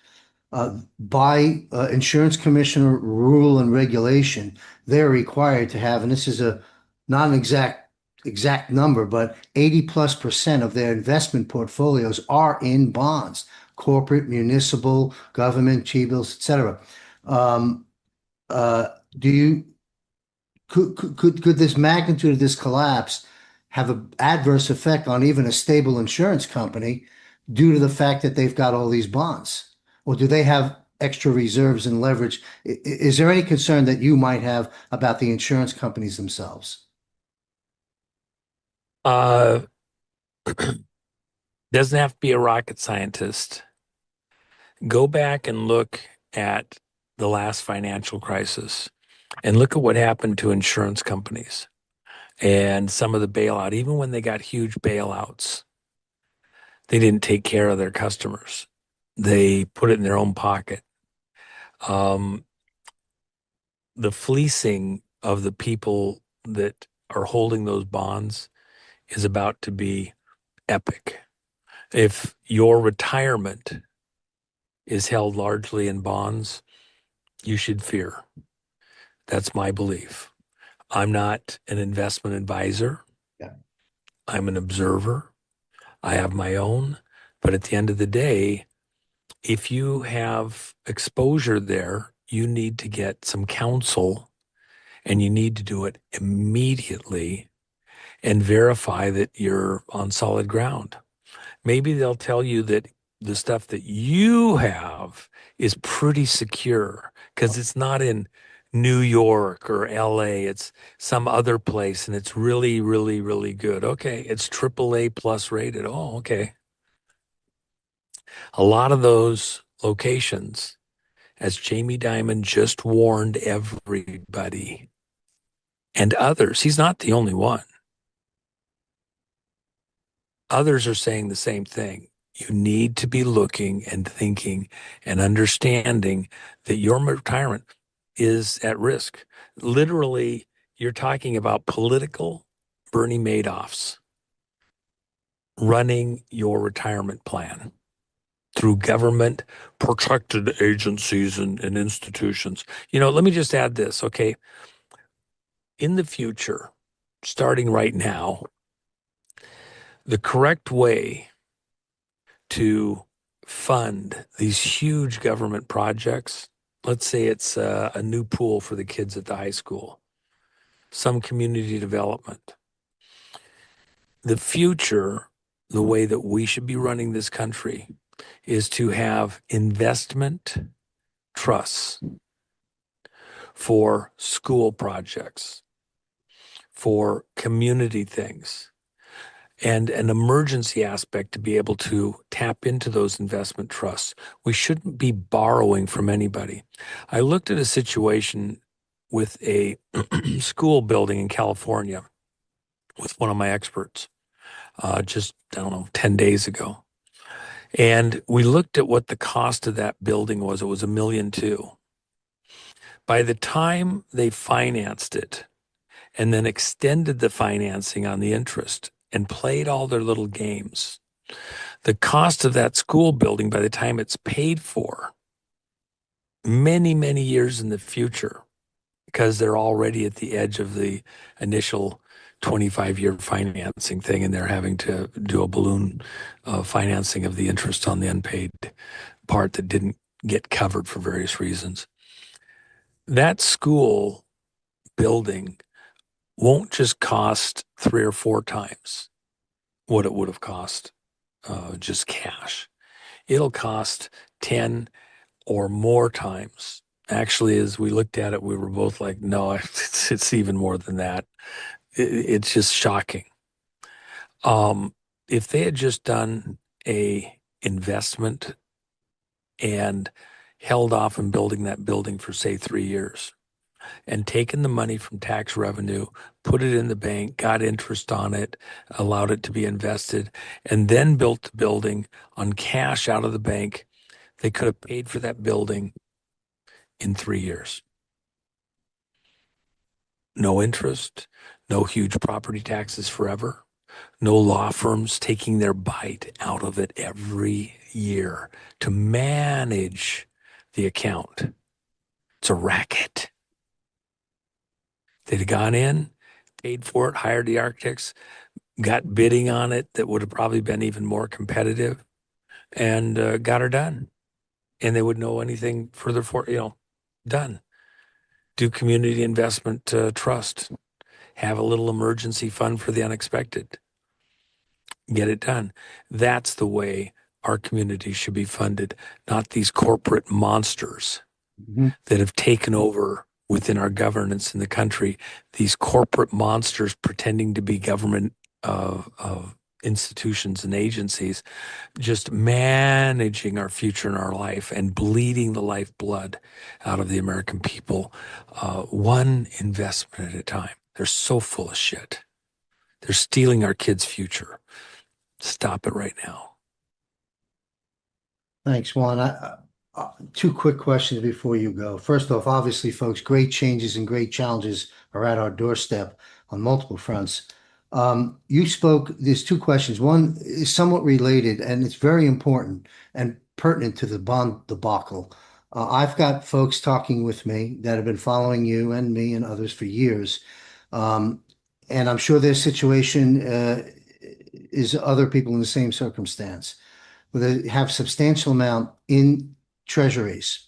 S1: by insurance commissioner rule and regulation, they're required to have, and this is a not an exact number, but 80 plus percent of their investment portfolios are in bonds, corporate, municipal, government, T-bills, etc. Um, do you could this magnitude of this collapse have an adverse effect on even a stable insurance company due to the fact that they've got all these bonds? Or do they have extra reserves and leverage? Is there any concern that you might have about the insurance companies themselves?
S2: Uh, doesn't have to be a rocket scientist. Go back and look at the last financial crisis and look at what happened to insurance companies and some of the bailout. Even when they got huge bailouts, they didn't take care of their customers. They put it in their own pocket. Um, the fleecing of the people that are holding those bonds is about to be epic. If your retirement is held largely in bonds, you should fear. That's my belief. I'm not an investment advisor.
S1: Yeah.
S2: I'm an observer. I have my own. But at the end of the day, if you have exposure there, you need to get some counsel and you need to do it immediately and verify that you're on solid ground. Maybe they'll tell you that the stuff that you have is pretty secure because it's not in New York or LA. It's some other place and it's really, really, really good. Okay. It's AAA plus rated. Oh, okay. A lot of those locations, as Jamie Dimon just warned everybody and others, he's not the only one. Others are saying the same thing. You need to be looking and thinking and understanding that your retirement is at risk. Literally, you're talking about political Bernie Madoffs running your retirement plan through government protected agencies and institutions. Let me just add this, okay? In the future, starting right now, the correct way to fund these huge government projects, let's say it's a new pool for the kids at the high school, some community development. The future, the way that we should be running this country is to have investment trusts for school projects, for community things, and an emergency aspect to be able to tap into those investment trusts. We shouldn't be borrowing from anybody. I looked at a situation with a school building in California with one of my experts just, 10 days ago. And we looked at what the cost of that building was. It was $1.2 million. By the time they financed it and then extended the financing on the interest and played all their little games, the cost of that school building, by the time it's paid for, many, many years in the future, because they're already at the edge of the initial 25-year financing thing, and they're having to do a balloon financing of the interest on the unpaid part that didn't get covered for various reasons. That school building won't just cost 3 or 4 times what it would have cost just cash. It'll cost 10 or more times. Actually, as we looked at it, we were both like, no, it's even more than that. It's just shocking. If they had just done a investment and held off in building that building for, say, 3 years, and taken the money from tax revenue, put it in the bank, got interest on it, allowed it to be invested, and then built the building on cash out of the bank, they could have paid for that building in 3 years. No interest, no huge property taxes forever, no law firms taking their bite out of it every year to manage the account. It's a racket. They'd have gone in, paid for it, hired the architects, got bidding on it that would have probably been even more competitive, and got her done. And they wouldn't know anything further for, done. Do community investment trust. Have a little emergency fund for the unexpected. Get it done. That's the way our community should be funded, not these corporate monsters
S1: Mhm.
S2: that have taken over within our governance in the country, these corporate monsters pretending to be government institutions and agencies, just managing our future and our life and bleeding the lifeblood out of the American people, one investment at a time. They're so full of shit. They're stealing our kids' future. Stop it right now.
S1: Thanks, Juan. Two quick questions before you go. First off, obviously, folks, great changes and great challenges are at our doorstep on multiple fronts. There's two questions. One is somewhat related, and it's very important and pertinent to the bond debacle. I've got folks talking with me that have been following you and me and others for years. And I'm sure their situation is other people in the same circumstance, where they have substantial amount in treasuries.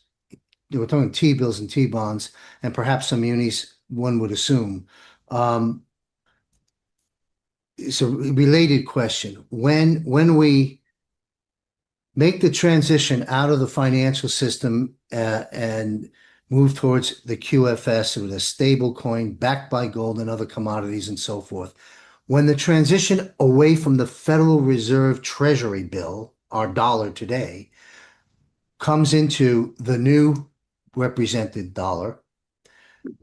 S1: We're talking T-bills and T-bonds, and perhaps some munis, one would assume. It's a related question. When we make the transition out of the financial system and move towards the QFS, or the stable coin backed by gold and other commodities and so forth, when the transition away from the Federal Reserve Treasury bill, our dollar today, comes into the new represented dollar,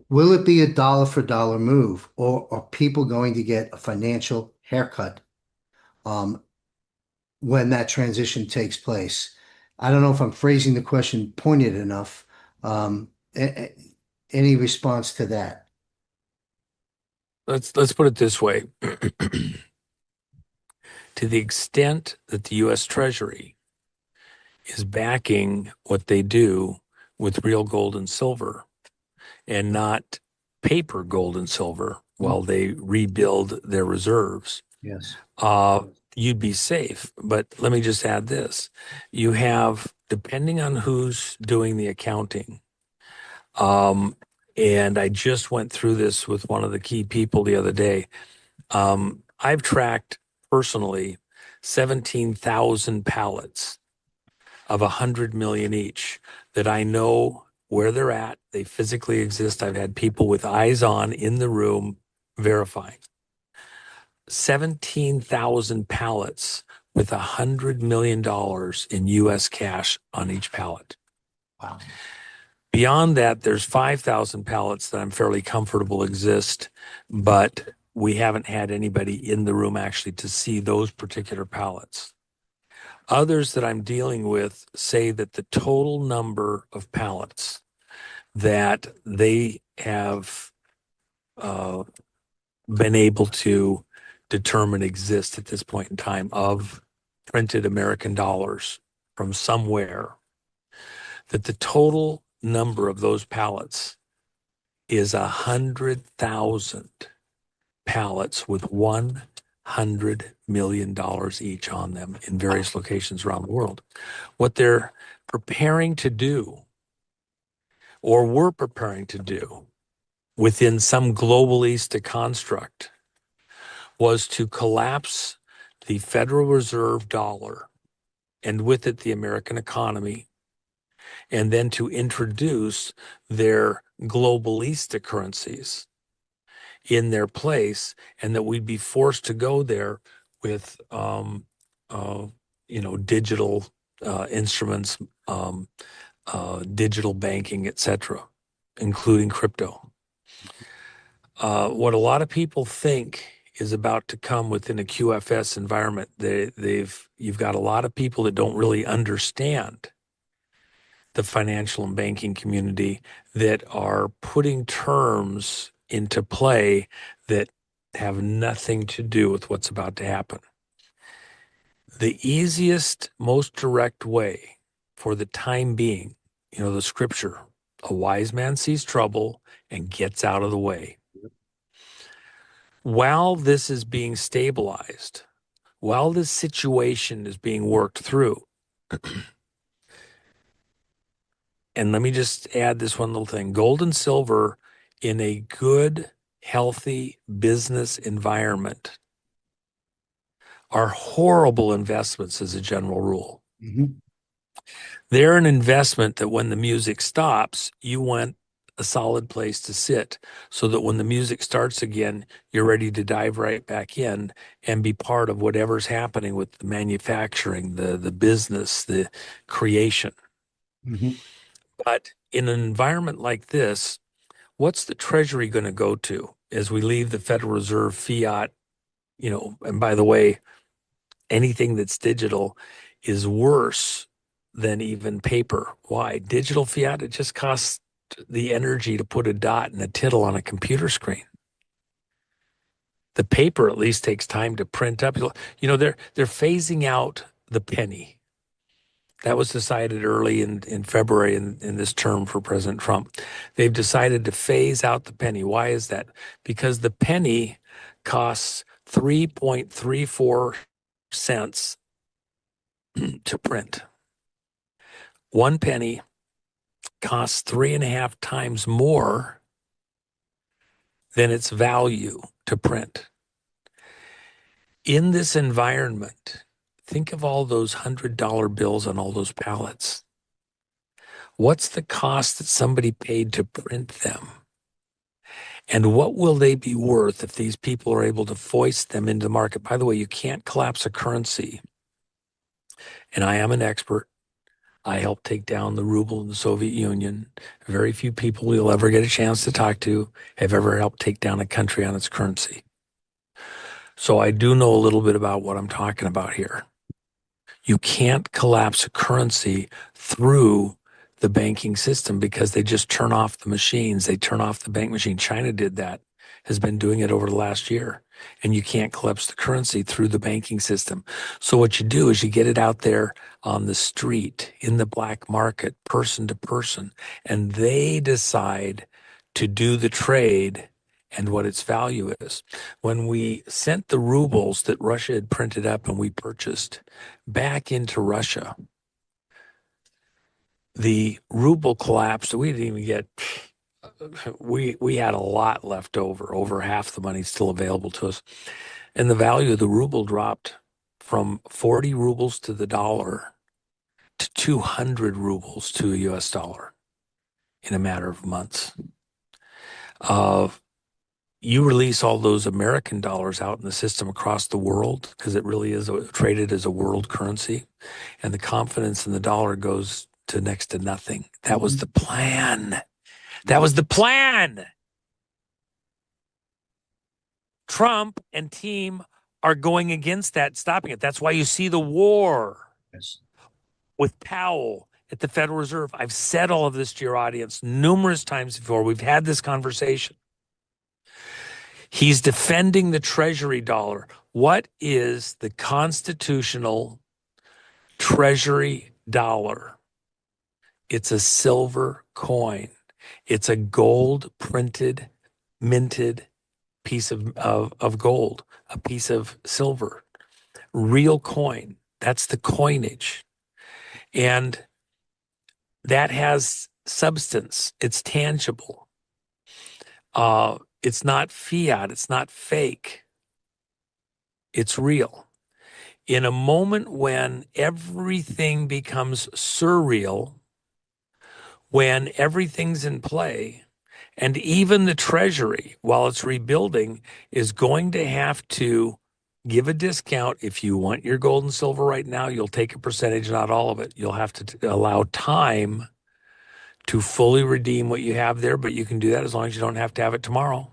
S1: will it be a dollar for dollar move, or are people going to get a financial haircut when that transition takes place? I don't know if I'm phrasing the question pointed enough. Any response to that?
S2: Let's put it this way. To the extent that the U.S. Treasury is backing what they do with real gold and silver and not paper gold and silver while they rebuild their reserves,
S1: Yes.
S2: you'd be safe. But let me just add this. You have, depending on who's doing the accounting, and I just went through this with one of the key people the other day. I've tracked personally 17,000 pallets of 100 million each that I know where they're at. They physically exist. I've had people with eyes on in the room verifying. 17,000 pallets with $100 million in U.S. cash on each pallet.
S1: Wow.
S2: Beyond that, there's 5,000 pallets that I'm fairly comfortable exist, but we haven't had anybody in the room actually to see those particular pallets. Others that I'm dealing with say that the total number of pallets that they have been able to determine exist at this point in time of printed American dollars from somewhere, that the total number of those pallets is 100,000 pallets with $100 million each on them in various locations around the world. What they're preparing to do, or were preparing to do, within some globalista construct, was to collapse the Federal Reserve dollar and with it the American economy, and then to introduce their globalista currencies in their place, and that we'd be forced to go there with digital instruments, digital banking, etc. including crypto. What a lot of people think is about to come within a QFS environment, you've got a lot of people that don't really understand the financial and banking community that are putting terms into play that have nothing to do with what's about to happen. The easiest, most direct way for the time being, the scripture, a wise man sees trouble and gets out of the way. While this is being stabilized, while this situation is being worked through, and let me just add this one little thing, gold and silver in a good, healthy business environment are horrible investments as a general rule.
S1: Mhm.
S2: They're an investment that when the music stops, you want a solid place to sit so that when the music starts again, you're ready to dive right back in and be part of whatever's happening with the manufacturing, the business, the creation.
S1: Mhm.
S2: But in an environment like this, what's the Treasury going to go to as we leave the Federal Reserve fiat? And by the way, anything that's digital is worse than even paper. Why? Digital fiat, it just costs the energy to put a dot and a tittle on a computer screen. The paper at least takes time to print up. They're phasing out the penny. That was decided early in February in this term for President Trump. They've decided to phase out the penny. Why is that? Because the penny costs 3.34 cents to print. 1 penny costs 3.5 times more than its value to print. In this environment, think of all those $100 bills on all those pallets. What's the cost that somebody paid to print them? And what will they be worth if these people are able to foist them into the market? By the way, you can't collapse a currency. And I am an expert. I helped take down the ruble in the Soviet Union. Very few people you'll ever get a chance to talk to have ever helped take down a country on its currency. So I do know a little bit about what I'm talking about here. You can't collapse a currency through the banking system because they just turn off the machines. They turn off the bank machine. China did that, has been doing it over the last year. And you can't collapse the currency through the banking system. So what you do is you get it out there on the street, in the black market, person to person, and they decide to do the trade and what its value is. When we sent the rubles that Russia had printed up and we purchased back into Russia, the ruble collapsed. We didn't even get, we had a lot left over half the money still available to us. And the value of the ruble dropped from 40 rubles to the dollar to 200 rubles to a US dollar in a matter of months. You release all those American dollars out in the system across the world because it really is traded as a world currency, and the confidence in the dollar goes to next to nothing. That was the plan. That was the plan. Trump and team are going against that, stopping it. That's why you see the war
S1: Yes.
S2: with Powell at the Federal Reserve. I've said all of this to your audience numerous times before. We've had this conversation. He's defending the treasury dollar. What is the constitutional treasury dollar? It's a silver coin. It's a gold printed, minted piece of gold, a piece of silver, real coin. That's the coinage. And that has substance. It's tangible. It's not fiat. It's not fake. It's real. In a moment when everything becomes surreal, when everything's in play, and even the Treasury, while it's rebuilding, is going to have to give a discount. If you want your gold and silver right now, you'll take a percentage, not all of it. You'll have to allow time to fully redeem what you have there, but you can do that as long as you don't have to have it tomorrow.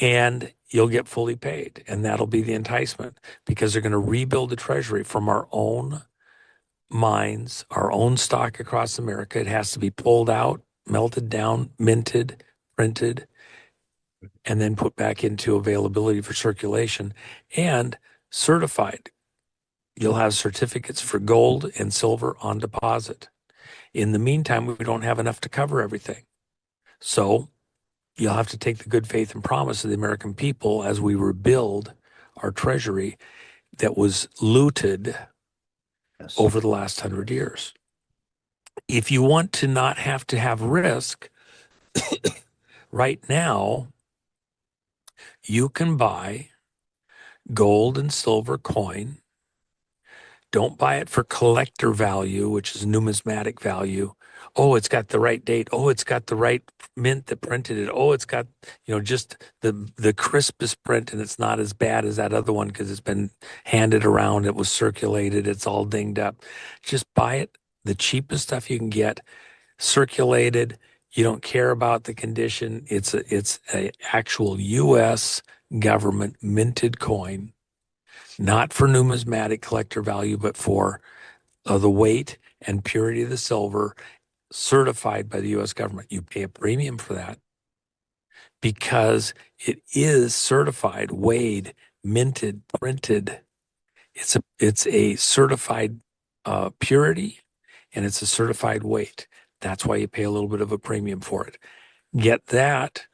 S2: And you'll get fully paid. And that'll be the enticement, because they're going to rebuild the treasury from our own mines, our own stock across America. It has to be pulled out, melted down, minted, printed, and then put back into availability for circulation and certified. You'll have certificates for gold and silver on deposit. In the meantime, we don't have enough to cover everything. So you'll have to take the good faith and promise of the American people as we rebuild our treasury that was looted
S1: Yes.
S2: over the last 100 years. If you want to not have to have risk, right now, you can buy gold and silver coin. Don't buy it for collector value, which is numismatic value. Oh, it's got the right date. Oh, it's got the right mint that printed it. Oh, it's got, just the crispest print, and it's not as bad as that other one because it's been handed around. It was circulated. It's all dinged up. Just buy it, the cheapest stuff you can get, circulated. You don't care about the condition. It's a actual U.S. government minted coin, not for numismatic collector value, but for the weight and purity of the silver, certified by the U.S. government. You pay a premium for that because it is certified, weighed, minted, printed. It's a certified purity, and it's a certified weight. That's why you pay a little bit of a premium for it. Get that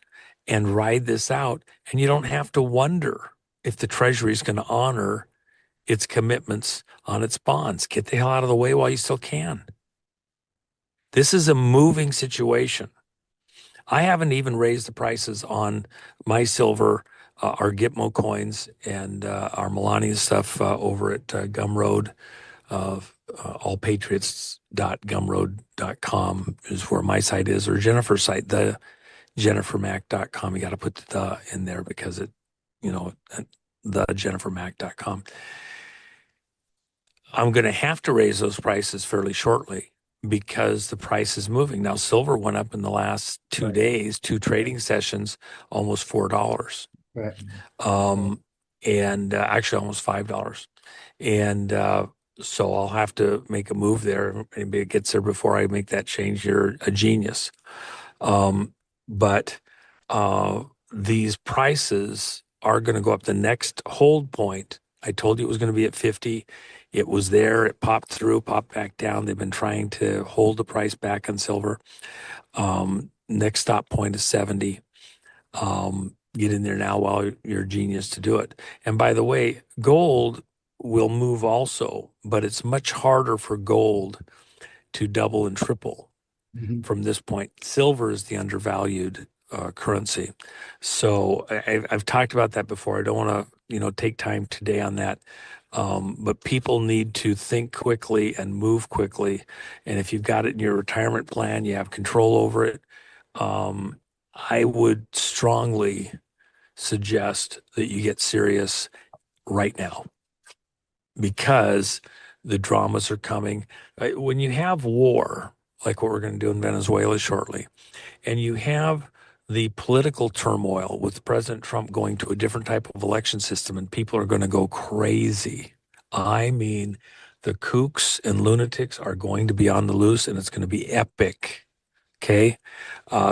S2: and ride this out, and you don't have to wonder if the Treasury is going to honor its commitments on its bonds. Get the hell out of the way while you still can. This is a moving situation. I haven't even raised the prices on my silver, our Gitmo coins, and our Melania stuff over at Gumroad. Allpatriots.gumroad.com is where my site is, or Jennifer's site, the jennifermack.com. You got to put the in there because it, the jennifermack.com. I'm going to have to raise those prices fairly shortly because the price is moving. Now, silver went up in the last 2 days, 2 trading sessions, almost $4.
S1: Right.
S2: And actually almost $5. And so I'll have to make a move there. Maybe it gets there before I make that change. You're a genius. But these prices are going to go up. The next hold point, I told you it was going to be at 50. It was there. It popped through, popped back down. They've been trying to hold the price back on silver. Next stop point is 70. Get in there now while you're a genius to do it. And by the way, gold will move also, but it's much harder for gold to double and triple from this point. Silver is the undervalued currency. So I've talked about that before. I don't want to, take time today on that. But people need to think quickly and move quickly. And if you've got it in your retirement plan, you have control over it. I would strongly suggest that you get serious right now because the dramas are coming. When you have war, like what we're going to do in Venezuela shortly, and you have the political turmoil with President Trump going to a different type of election system, and people are going to go crazy. I mean, the kooks and lunatics are going to be on the loose, and it's going to be epic. Okay?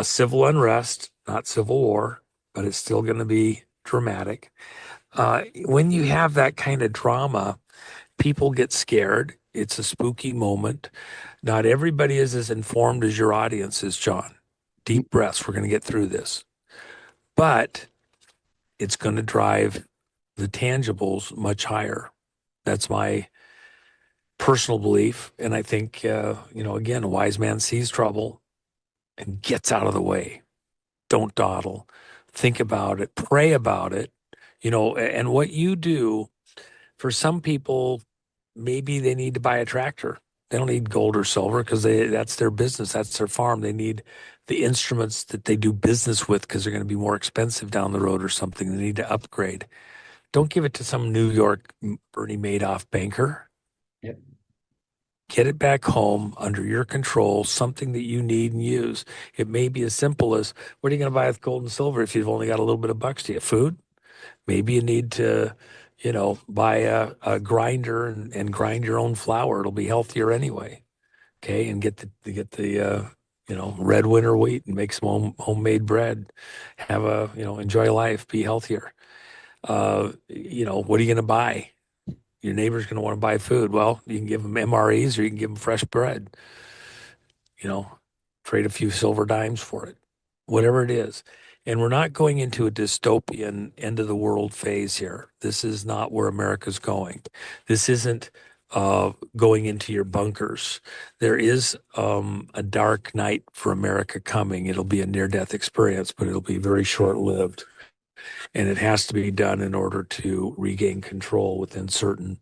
S2: Civil unrest, not civil war, but it's still going to be dramatic. When you have that kind of drama, people get scared. It's a spooky moment. Not everybody is as informed as your audience is, John. Deep breaths. We're going to get through this. But it's going to drive the tangibles much higher. That's my personal belief. And I think, again, a wise man sees trouble and gets out of the way. Don't dawdle. Think about it. Pray about it. And what you do, for some people, maybe they need to buy a tractor. They don't need gold or silver because that's their business. That's their farm. They need the instruments that they do business with because they're going to be more expensive down the road or something. They need to upgrade. Don't give it to some New York Bernie Madoff banker.
S1: Yep.
S2: Get it back home under your control, something that you need and use. It may be as simple as, what are you going to buy with gold and silver if you've only got a little bit of bucks to you? Food? Maybe you need to, buy a grinder and grind your own flour. It'll be healthier anyway. Okay. And get the red winter wheat and make some homemade bread. Enjoy life, be healthier. What are you going to buy? Your neighbor's going to want to buy food. Well, you can give them MREs or you can give them fresh bread. Trade a few silver dimes for it, whatever it is. And we're not going into a dystopian end of the world phase here. This is not where America's going. This isn't going into your bunkers. There is a dark night for America coming. It'll be a near-death experience, but it'll be very short-lived. And it has to be done in order to regain control within certain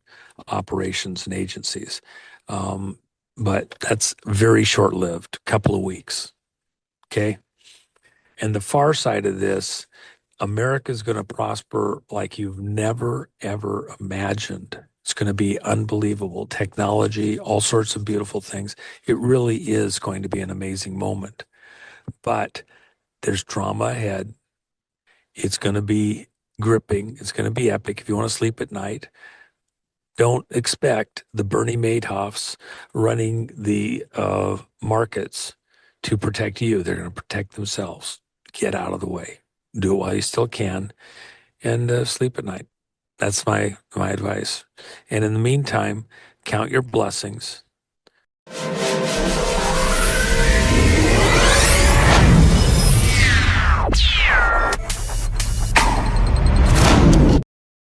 S2: operations and agencies. But that's very short-lived, couple of weeks. Okay. And the far side of this, America's going to prosper like you've never, ever imagined. It's going to be unbelievable. Technology, all sorts of beautiful things. It really is going to be an amazing moment. But there's drama ahead. It's going to be gripping. It's going to be epic. If you want to sleep at night, don't expect the Bernie Madoffs running the markets to protect you. They're going to protect themselves. Get out of the way. Do it while you still can, and sleep at night. That's my advice. And in the meantime, count your blessings.